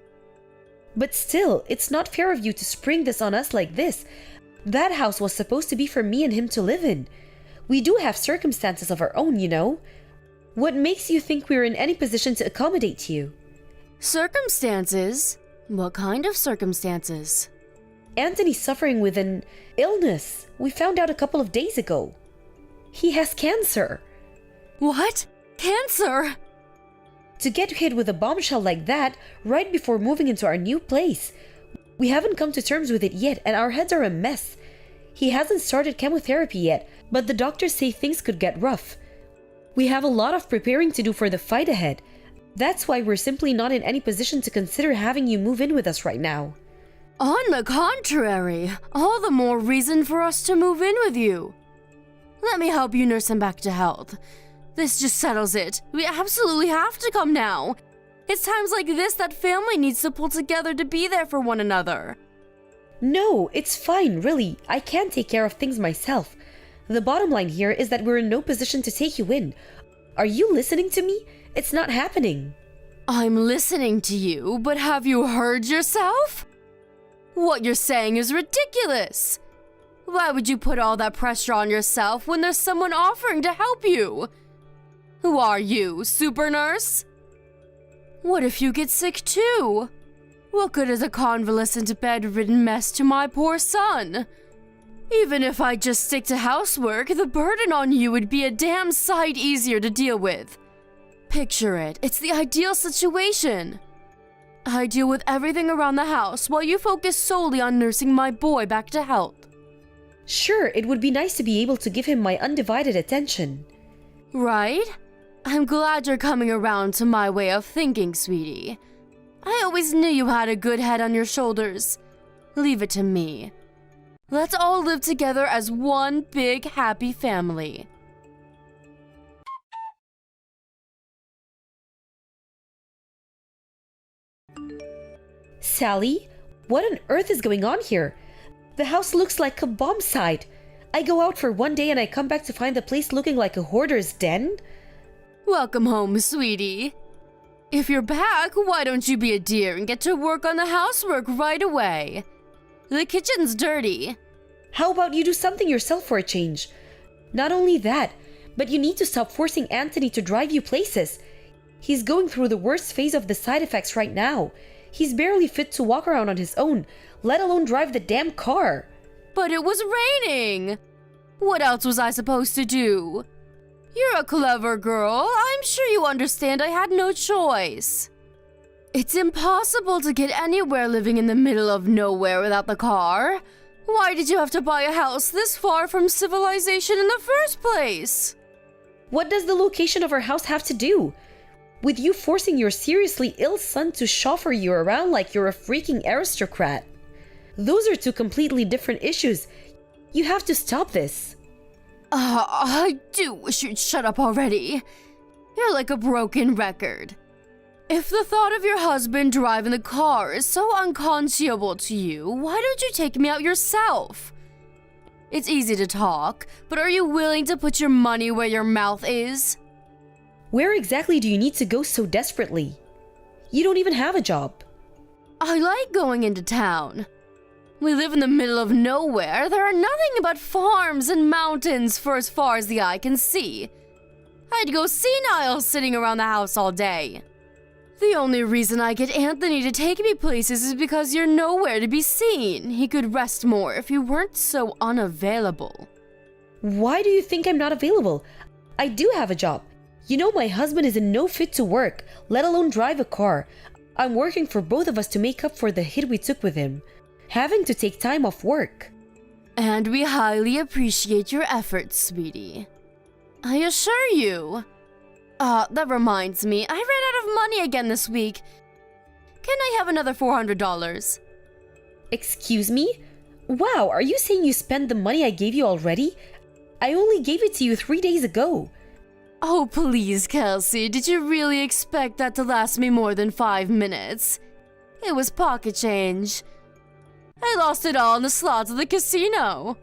But still, it's not fair of you to spring this on us like this. That house was supposed to be for me and him to live in. We do have circumstances of our own, you know. What makes you think we're in any position to accommodate you? Circumstances? What kind of circumstances? Anthony's suffering with an illness. We found out a couple of days ago. He has cancer. What? Cancer? To get hit with a bombshell like that right before moving into our new place. We haven't come to terms with it yet, and our heads are a mess. He hasn't started chemotherapy yet, but the doctors say things could get rough. We have a lot of preparing to do for the fight ahead. That's why we're simply not in any position to consider having you move in with us right now. On the contrary, all the more reason for us to move in with you. Let me help you nurse him back to health. This just settles it. We absolutely have to come now. It's times like this that family needs to pull together to be there for one another. No, it's fine, really. I can take care of things myself. The bottom line here is that we're in no position to take you in. Are you listening to me? It's not happening. I'm listening to you, but have you heard yourself? What you're saying is ridiculous. Why would you put all that pressure on yourself when there's someone offering to help you? Who are you, super nurse? What if you get sick too? What good is a convalescent bedridden mess to my poor son? Even if I just stick to housework, the burden on you would be a damn sight easier to deal with. Picture it, it's the ideal situation. I deal with everything around the house while you focus solely on nursing my boy back to health. Sure, it would be nice to be able to give him my undivided attention. Right? I'm glad you're coming around to my way of thinking, sweetie. I always knew you had a good head on your shoulders. Leave it to me. Let's all live together as one big happy family. Sally, what on earth is going on here? The house looks like a bomb site. I go out for one day and I come back to find the place looking like a hoarder's den? Welcome home, sweetie. If you're back, why don't you be a dear and get to work on the housework right away? The kitchen's dirty. How about you do something yourself for a change? Not only that, but you need to stop forcing Anthony to drive you places. He's going through the worst phase of the side effects right now. He's barely fit to walk around on his own, let alone drive the damn car. But it was raining. What else was I supposed to do? You're a clever girl. I'm sure you understand I had no choice. It's impossible to get anywhere living in the middle of nowhere without the car. Why did you have to buy a house this far from civilization in the first place? What does the location of our house have to do with you forcing your seriously ill son to chauffeur you around like you're a freaking aristocrat? Those are two completely different issues. You have to stop this. I do wish you'd shut up already. You're like a broken record. If the thought of your husband driving the car is so unconscionable to you, why don't you take me out yourself? It's easy to talk, but are you willing to put your money where your mouth is? Where exactly do you need to go so desperately? You don't even have a job. I like going into town. We live in the middle of nowhere. There are nothing but farms and mountains for as far as the eye can see. I'd go senile sitting around the house all day. The only reason I get Anthony to take me places is because you're nowhere to be seen. He could rest more if you weren't so unavailable. Why do you think I'm not available? I do have a job. You know my husband is in no fit to work, let alone drive a car. I'm working for both of us to make up for the hit we took with him, having to take time off work. And we highly appreciate your efforts, sweetie. I assure you. That reminds me, I ran out of money again this week. Can I have another $400? Excuse me? Wow, are you saying you spent the money I gave you already? I only gave it to you 3 days ago. Oh, please, Kelsey, did you really expect that to last me more than 5 minutes? It was pocket change. I lost it all in the slots of the casino.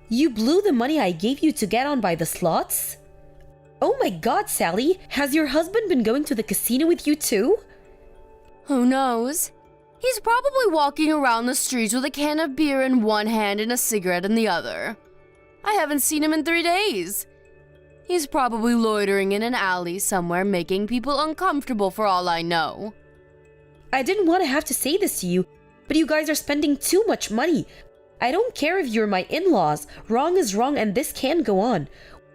You blew the money I gave you to get on by the slots? Oh my god, Sally, has your husband been going to the casino with you too? Who knows? He's probably walking around the streets with a can of beer in one hand and a cigarette in the other. I haven't seen him in 3 days. He's probably loitering in an alley somewhere, making people uncomfortable for all I know. I didn't want to have to say this to you, but you guys are spending too much money. I don't care if you're my in-laws. Wrong is wrong and this can't go on.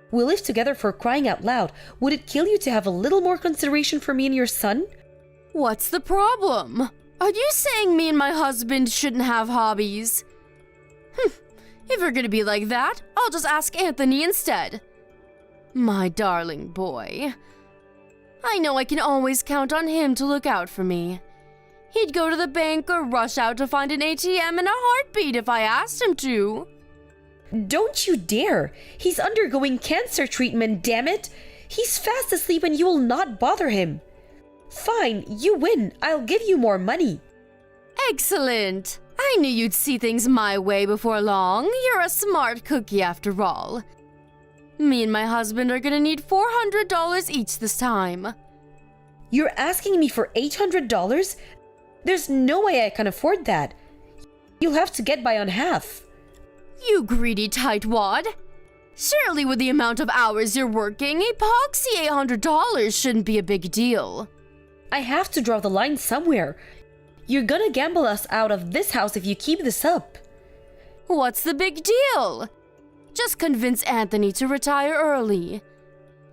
We live together, for crying out loud. Would it kill you to have a little more consideration for me and your son? What's the problem? Are you saying me and my husband shouldn't have hobbies? If you're gonna be like that, I'll just ask Anthony instead. My darling boy. I know I can always count on him to look out for me. He'd go to the bank or rush out to find an ATM in a heartbeat if I asked him to. Don't you dare! He's undergoing cancer treatment, damn it! He's fast asleep and you will not bother him. Fine, you win. I'll give you more money. Excellent! I knew you'd see things my way before long. You're a smart cookie after all. Me and my husband are gonna need $400 each this time. You're asking me for $800? There's no way I can afford that. You'll have to get by on half. You greedy tightwad. Surely with the amount of hours you're working, a poxy $800 shouldn't be a big deal. I have to draw the line somewhere. You're gonna gamble us out of this house if you keep this up. What's the big deal? Just convince Anthony to retire early.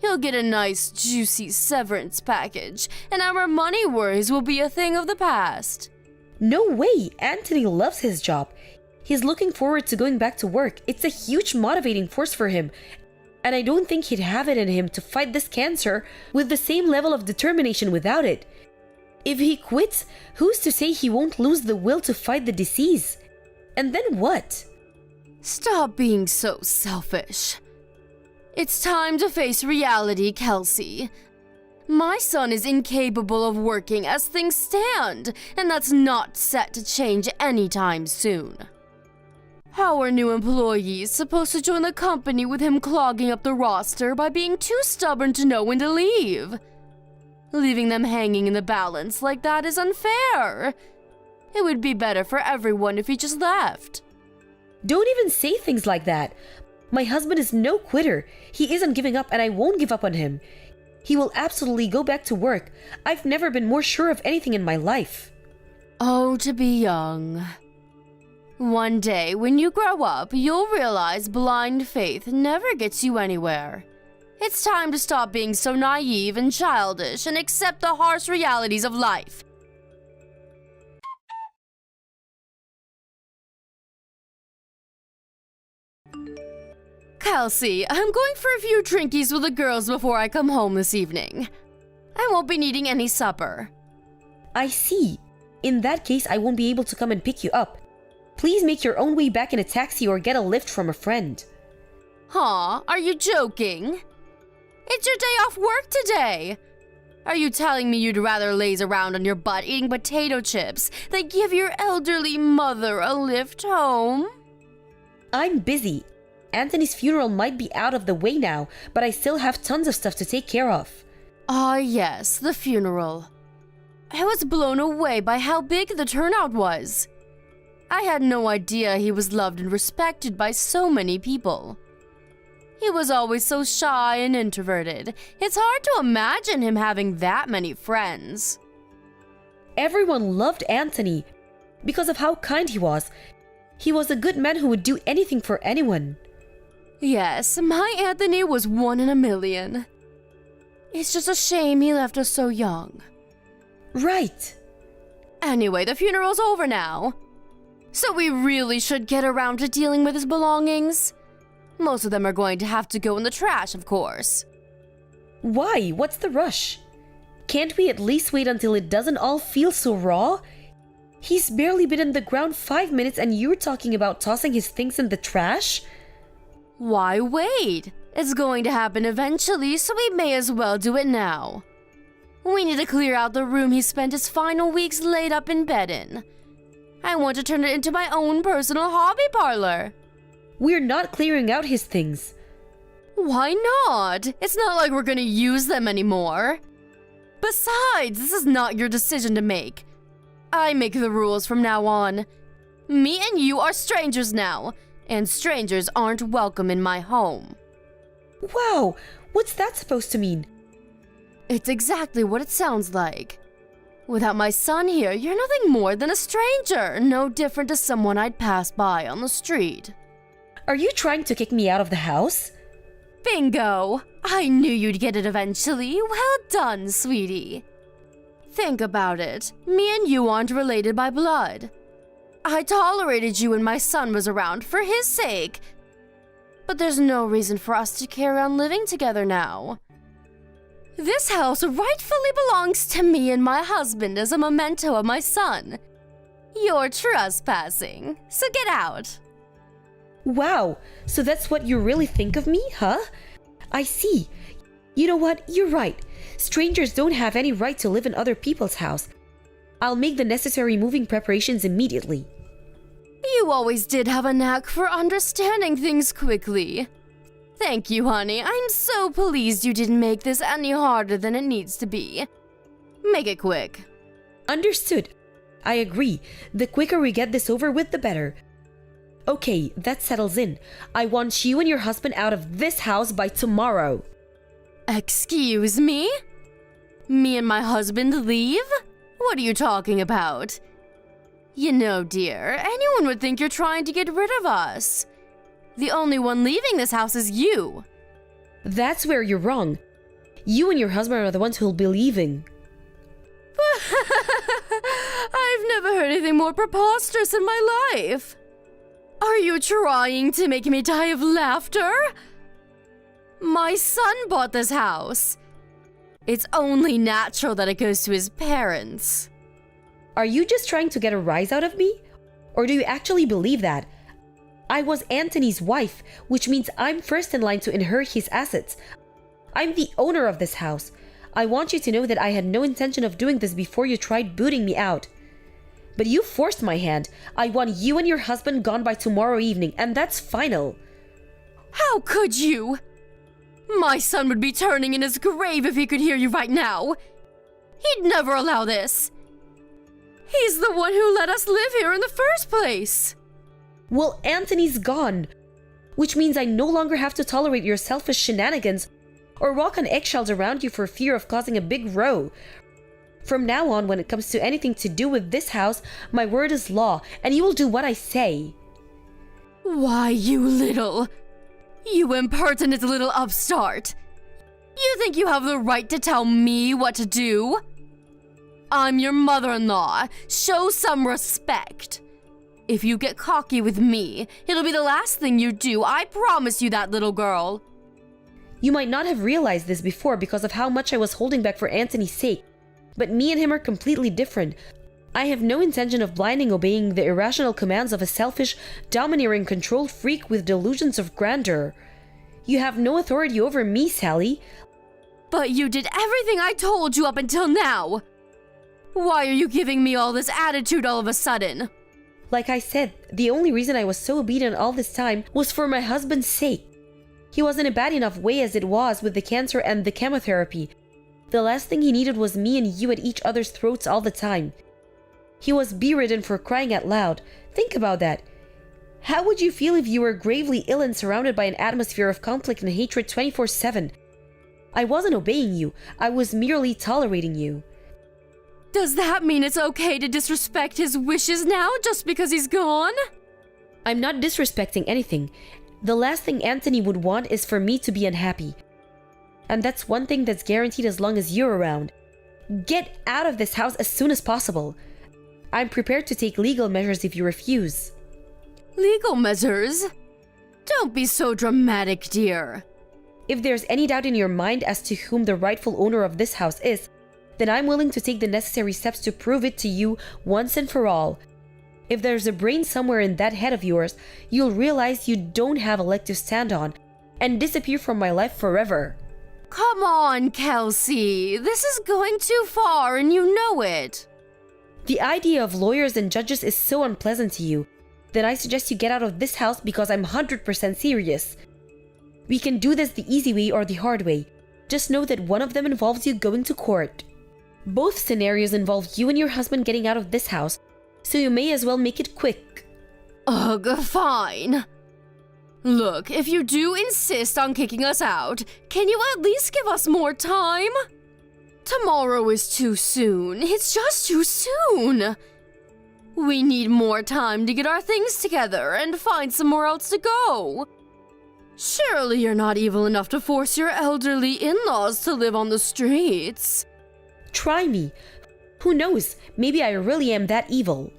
He'll get a nice, juicy severance package, and our money worries will be a thing of the past. No way! Anthony loves his job. He's looking forward to going back to work. It's a huge motivating force for him. And I don't think he'd have it in him to fight this cancer with the same level of determination without it. If he quits, who's to say he won't lose the will to fight the disease? And then what? Stop being so selfish. It's time to face reality, Kelsey. My son is incapable of working as things stand, and that's not set to change anytime soon. How are new employees supposed to join the company with him clogging up the roster by being too stubborn to know when to leave? Leaving them hanging in the balance like that is unfair. It would be better for everyone if he just left. Don't even say things like that. My husband is no quitter. He isn't giving up and I won't give up on him. He will absolutely go back to work. I've never been more sure of anything in my life. Oh, to be young. One day, when you grow up, you'll realize blind faith never gets you anywhere. It's time to stop being so naive and childish and accept the harsh realities of life. Kelsey, I'm going for a few drinkies with the girls before I come home this evening. I won't be needing any supper. I see. In that case, I won't be able to come and pick you up. Please make your own way back in a taxi or get a lift from a friend. Huh? Are you joking? It's your day off work today. Are you telling me you'd rather laze around on your butt eating potato chips than give your elderly mother a lift home? I'm busy. Anthony's funeral might be out of the way now, but I still have tons of stuff to take care of. Ah, yes, the funeral. I was blown away by how big the turnout was. I had no idea he was loved and respected by so many people. He was always so shy and introverted. It's hard to imagine him having that many friends. Everyone loved Anthony because of how kind he was. He was a good man who would do anything for anyone. Yes, my Anthony was 1 in a million. It's just a shame he left us so young. Right. Anyway, the funeral's over now. So we really should get around to dealing with his belongings. Most of them are going to have to go in the trash, of course. Why? What's the rush? Can't we at least wait until it doesn't all feel so raw? He's barely been in the ground 5 minutes and you're talking about tossing his things in the trash? Why wait? It's going to happen eventually, so we may as well do it now. We need to clear out the room he spent his final weeks laid up in bed in. I want to turn it into my own personal hobby parlor. We're not clearing out his things. Why not? It's not like we're gonna use them anymore. Besides, this is not your decision to make. I make the rules from now on. Me and you are strangers now, and strangers aren't welcome in my home. Wow, what's that supposed to mean? It's exactly what it sounds like. Without my son here, you're nothing more than a stranger, no different to someone I'd pass by on the street. Are you trying to kick me out of the house? Bingo! I knew you'd get it eventually. Well done, sweetie. Think about it. Me and you aren't related by blood. I tolerated you when my son was around for his sake. But there's no reason for us to carry on living together now. This house rightfully belongs to me and my husband as a memento of my son. You're trespassing, so get out. Wow, so that's what you really think of me, huh? I see. You know what? You're right. Strangers don't have any right to live in other people's house. I'll make the necessary moving preparations immediately. You always did have a knack for understanding things quickly. Thank you, honey. I'm so pleased you didn't make this any harder than it needs to be. Make it quick. Understood. I agree. The quicker we get this over with, the better. Okay, that settles in. I want you and your husband out of this house by tomorrow. Excuse me? Me and my husband leave? What are you talking about? You know, dear, anyone would think you're trying to get rid of us. The only one leaving this house is you. That's where you're wrong. You and your husband are the ones who'll be leaving. I've never heard anything more preposterous in my life. Are you trying to make me die of laughter? My son bought this house. It's only natural that it goes to his parents. Are you just trying to get a rise out of me? Or do you actually believe that? I was Anthony's wife, which means I'm first in line to inherit his assets. I'm the owner of this house. I want you to know that I had no intention of doing this before you tried booting me out. But you forced my hand. I want you and your husband gone by tomorrow evening, and that's final. How could you? My son would be turning in his grave if he could hear you right now. He'd never allow this. He's the one who let us live here in the first place. Well, Anthony's gone, which means I no longer have to tolerate your selfish shenanigans or walk on eggshells around you for fear of causing a big row. From now on, when it comes to anything to do with this house, my word is law, and you will do what I say. Why, you impertinent little upstart. You think you have the right to tell me what to do? I'm your mother-in-law. Show some respect. If you get cocky with me, it'll be the last thing you do. I promise you that, little girl. You might not have realized this before because of how much I was holding back for Anthony's sake, but me and him are completely different. I have no intention of blindly obeying the irrational commands of a selfish, domineering control freak with delusions of grandeur. You have no authority over me, Sally. But you did everything I told you up until now. Why are you giving me all this attitude all of a sudden? Like I said, the only reason I was so obedient all this time was for my husband's sake. He was in a bad enough way as it was with the cancer and the chemotherapy. The last thing he needed was me and you at each other's throats all the time. He was bedridden for crying out loud. Think about that. How would you feel if you were gravely ill and surrounded by an atmosphere of conflict and hatred 24/7? I wasn't obeying you. I was merely tolerating you. Does that mean it's okay to disrespect his wishes now just because he's gone? I'm not disrespecting anything. The last thing Anthony would want is for me to be unhappy. And that's one thing that's guaranteed as long as you're around. Get out of this house as soon as possible. I'm prepared to take legal measures if you refuse. Legal measures? Don't be so dramatic, dear. If there's any doubt in your mind as to whom the rightful owner of this house is, then I'm willing to take the necessary steps to prove it to you once and for all. If there's a brain somewhere in that head of yours, you'll realize you don't have a leg to stand on and disappear from my life forever. Come on, Kelsey. This is going too far and you know it. The idea of lawyers and judges is so unpleasant to you, then I suggest you get out of this house because I'm 100% serious. We can do this the easy way or the hard way. Just know that one of them involves you going to court. Both scenarios involve you and your husband getting out of this house, so you may as well make it quick. Ugh, fine. Look, if you do insist on kicking us out, can you at least give us more time? Tomorrow is too soon. It's just too soon. We need more time to get our things together and find somewhere else to go. Surely you're not evil enough to force your elderly in-laws to live on the streets. Try me. Who knows? Maybe I really am that evil.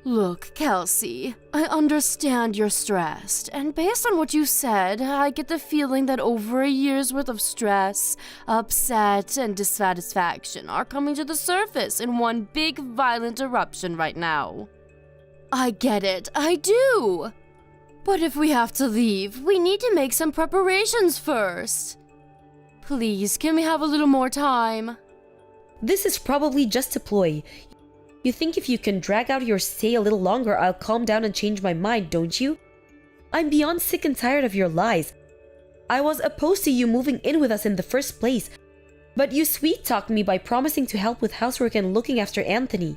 Look, Kelsey, I understand you're stressed, and based on what you said, I get the feeling that over a year's worth of stress, upset, and dissatisfaction are coming to the surface in one big violent eruption right now. I get it, I do. But if we have to leave, we need to make some preparations first. Please, can we have a little more time? This is probably just a ploy. You think if you can drag out your stay a little longer, I'll calm down and change my mind, don't you? I'm beyond sick and tired of your lies. I was opposed to you moving in with us in the first place, but you sweet-talked me by promising to help with housework and looking after Anthony.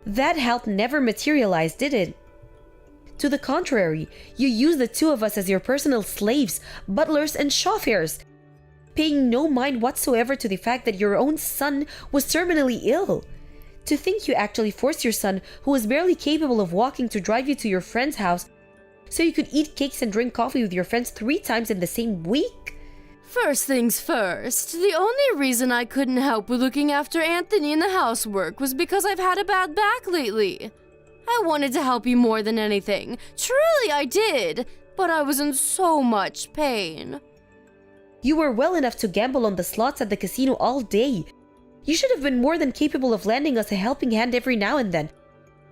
That help never materialized, did it? To the contrary, you used the two of us as your personal slaves, butlers, and chauffeurs, paying no mind whatsoever to the fact that your own son was terminally ill. To think you actually forced your son, who was barely capable of walking, to drive you to your friend's house so you could eat cakes and drink coffee with your friends 3 times in the same week? First things first, the only reason I couldn't help with looking after Anthony in the housework was because I've had a bad back lately. I wanted to help you more than anything. Truly I did, but I was in so much pain. You were well enough to gamble on the slots at the casino all day. You should have been more than capable of lending us a helping hand every now and then.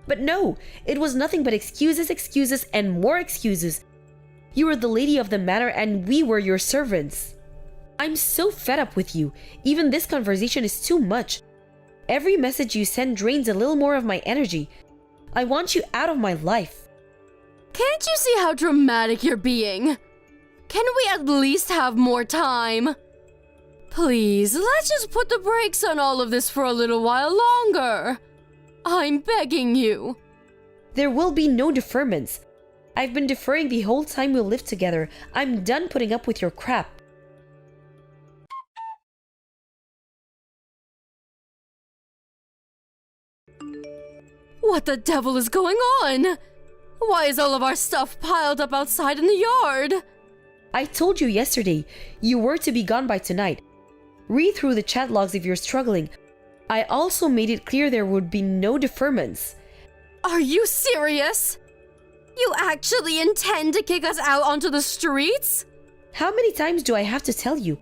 But no, it was nothing but excuses, excuses, and more excuses. You were the lady of the manor and we were your servants. I'm so fed up with you. Even this conversation is too much. Every message you send drains a little more of my energy. I want you out of my life. Can't you see how dramatic you're being? Can we at least have more time? Please, let's just put the brakes on all of this for a little while longer. I'm begging you. There will be no deferments. I've been deferring the whole time we lived together. I'm done putting up with your crap. What the devil is going on? Why is all of our stuff piled up outside in the yard? I told you yesterday you were to be gone by tonight. Read through the chat logs if you're struggling. I also made it clear there would be no deferments. Are you serious? You actually intend to kick us out onto the streets? How many times do I have to tell you?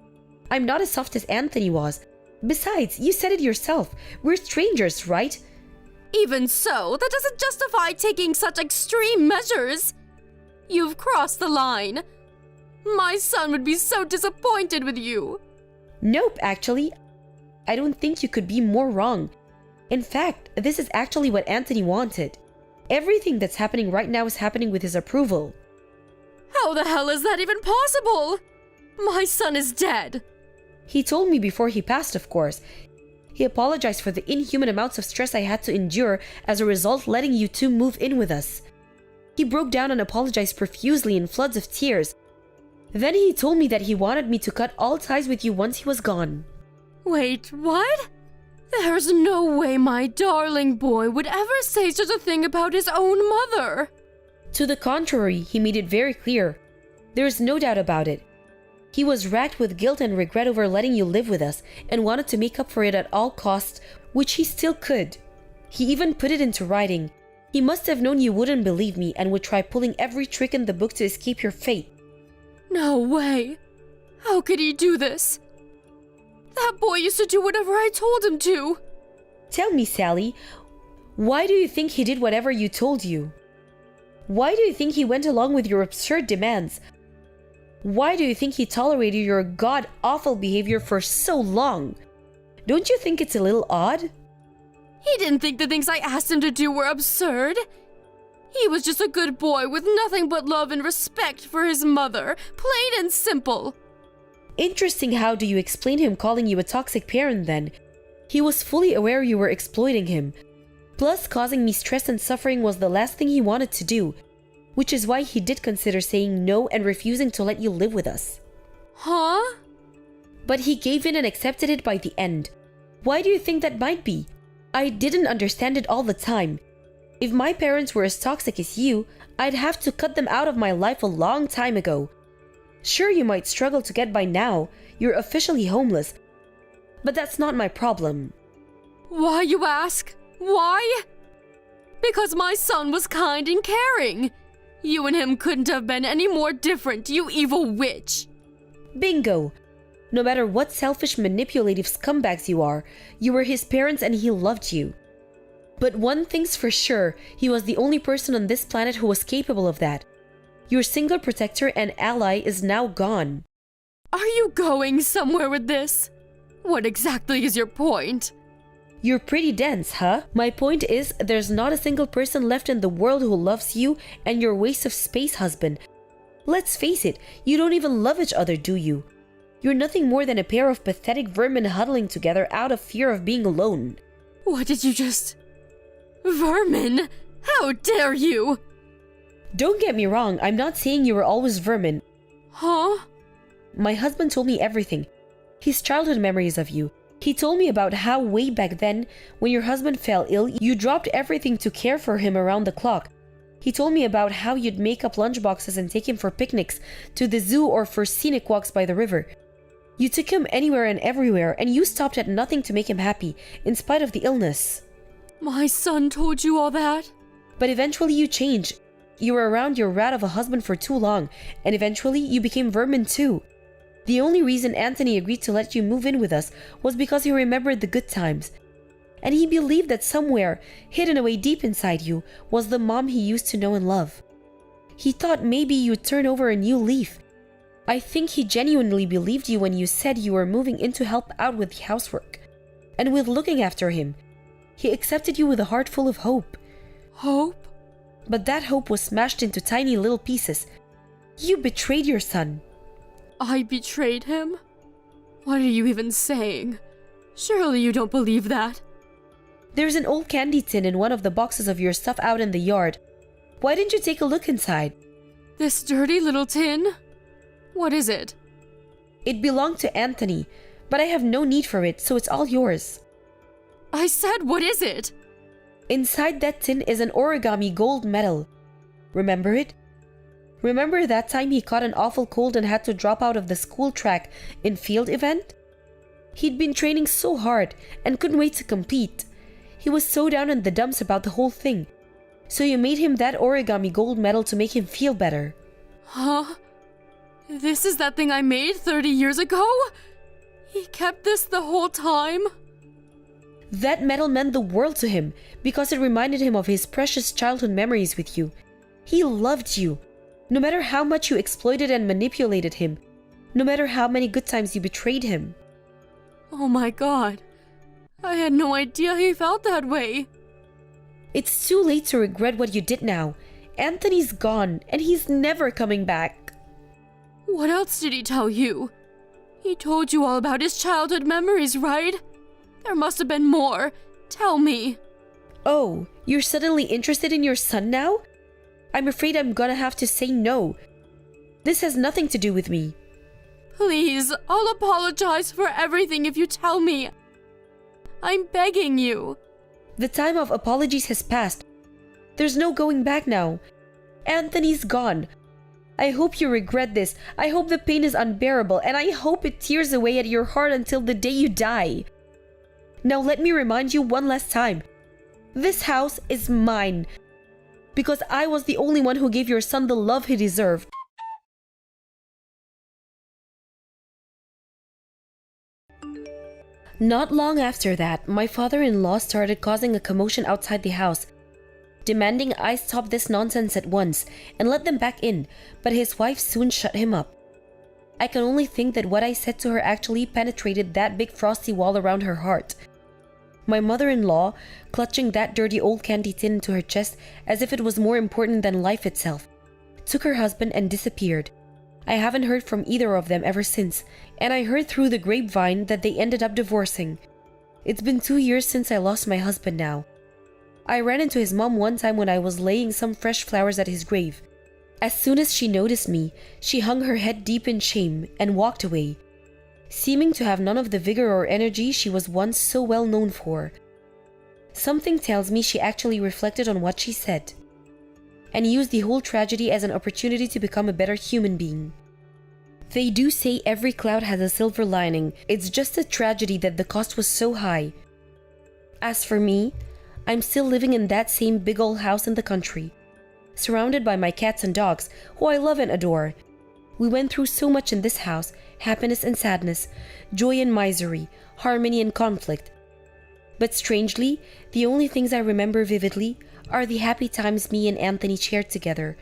I'm not as soft as Anthony was. Besides, you said it yourself. We're strangers, right? Even so, that doesn't justify taking such extreme measures. You've crossed the line. My son would be so disappointed with you. Nope, actually. I don't think you could be more wrong. In fact, this is actually what Anthony wanted. Everything that's happening right now is happening with his approval. How the hell is that even possible? My son is dead. He told me before he passed, of course. He apologized for the inhuman amounts of stress I had to endure as a result letting you two move in with us. He broke down and apologized profusely in floods of tears. Then he told me that he wanted me to cut all ties with you once he was gone. Wait, what? There's no way my darling boy would ever say such a thing about his own mother. To the contrary, he made it very clear. There's no doubt about it. He was racked with guilt and regret over letting you live with us and wanted to make up for it at all costs, which he still could. He even put it into writing. He must have known you wouldn't believe me and would try pulling every trick in the book to escape your fate. No way. How could he do this? That boy used to do whatever I told him to. Tell me, Sally, why do you think he did whatever you told you? Why do you think he went along with your absurd demands? Why do you think he tolerated your god-awful behavior for so long? Don't you think it's a little odd? He didn't think the things I asked him to do were absurd. He was just a good boy with nothing but love and respect for his mother, plain and simple. Interesting. How do you explain him calling you a toxic parent then? He was fully aware you were exploiting him. Plus, causing me stress and suffering was the last thing he wanted to do, which is why he did consider saying no and refusing to let you live with us. Huh? But he gave in and accepted it by the end. Why do you think that might be? I didn't understand it all the time. If my parents were as toxic as you, I'd have to cut them out of my life a long time ago. Sure, you might struggle to get by now. You're officially homeless. But that's not my problem. Why, you ask? Why? Because my son was kind and caring. You and him couldn't have been any more different, you evil witch. Bingo! No matter what selfish, manipulative scumbags you are, you were his parents and he loved you. But one thing's for sure, he was the only person on this planet who was capable of that. Your single protector and ally is now gone. Are you going somewhere with this? What exactly is your point? You're pretty dense, huh? My point is, there's not a single person left in the world who loves you and your waste of space husband. Let's face it, you don't even love each other, do you? You're nothing more than a pair of pathetic vermin huddling together out of fear of being alone. What did you just... Vermin? How dare you? Don't get me wrong, I'm not saying you were always vermin. Huh? My husband told me everything. His childhood memories of you. He told me about how way back then, when your husband fell ill, you dropped everything to care for him around the clock. He told me about how you'd make up lunchboxes and take him for picnics, to the zoo or for scenic walks by the river. You took him anywhere and everywhere, and you stopped at nothing to make him happy, in spite of the illness. My son told you all that? But eventually you changed. You were around your rat of a husband for too long, and eventually you became vermin too. The only reason Anthony agreed to let you move in with us was because he remembered the good times. And he believed that somewhere, hidden away deep inside you, was the mom he used to know and love. He thought maybe you'd turn over a new leaf. I think he genuinely believed you when you said you were moving in to help out with the housework and with looking after him. He accepted you with a heart full of hope. Hope? But that hope was smashed into tiny little pieces. You betrayed your son. I betrayed him? What are you even saying? Surely you don't believe that. There's an old candy tin in one of the boxes of your stuff out in the yard. Why didn't you take a look inside? This dirty little tin? What is it? It belonged to Anthony, but I have no need for it, so it's all yours. I said, what is it? Inside that tin is an origami gold medal. Remember it? Remember that time he caught an awful cold and had to drop out of the school track in field event? He'd been training so hard and couldn't wait to compete. He was so down in the dumps about the whole thing. So you made him that origami gold medal to make him feel better. Huh? This is that thing I made 30 years ago? He kept this the whole time? That medal meant the world to him because it reminded him of his precious childhood memories with you. He loved you. No matter how much you exploited and manipulated him, no matter how many good times you betrayed him. Oh my god. I had no idea he felt that way. It's too late to regret what you did now. Anthony's gone and he's never coming back. What else did he tell you? He told you all about his childhood memories, right? There must have been more. Tell me. Oh, you're suddenly interested in your son now? I'm afraid I'm gonna have to say no. This has nothing to do with me. Please, I'll apologize for everything if you tell me. I'm begging you. The time of apologies has passed. There's no going back now. Anthony's gone. I hope you regret this. I hope the pain is unbearable, and I hope it tears away at your heart until the day you die. Now let me remind you one last time. This house is mine. Because I was the only one who gave your son the love he deserved. Not long after that, my father-in-law started causing a commotion outside the house, demanding I stop this nonsense at once and let them back in, but his wife soon shut him up. I can only think that what I said to her actually penetrated that big frosty wall around her heart. My mother-in-law, clutching that dirty old candy tin into her chest as if it was more important than life itself, took her husband and disappeared. I haven't heard from either of them ever since, and I heard through the grapevine that they ended up divorcing. It's been 2 years since I lost my husband now. I ran into his mom one time when I was laying some fresh flowers at his grave. As soon as she noticed me, she hung her head deep in shame and walked away, seeming to have none of the vigor or energy she was once so well known for. Something tells me she actually reflected on what she said, and used the whole tragedy as an opportunity to become a better human being. They do say every cloud has a silver lining. It's just a tragedy that the cost was so high. As for me, I'm still living in that same big old house in the country, surrounded by my cats and dogs, who I love and adore. We went through so much in this house, happiness and sadness, joy and misery, harmony and conflict. But strangely, the only things I remember vividly are the happy times me and Anthony shared together.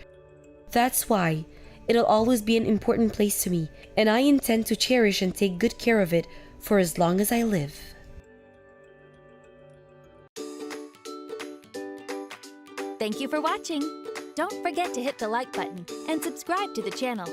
That's why it'll always be an important place to me, and I intend to cherish and take good care of it for as long as I live. Thank you for watching. Don't forget to hit the like button and subscribe to the channel.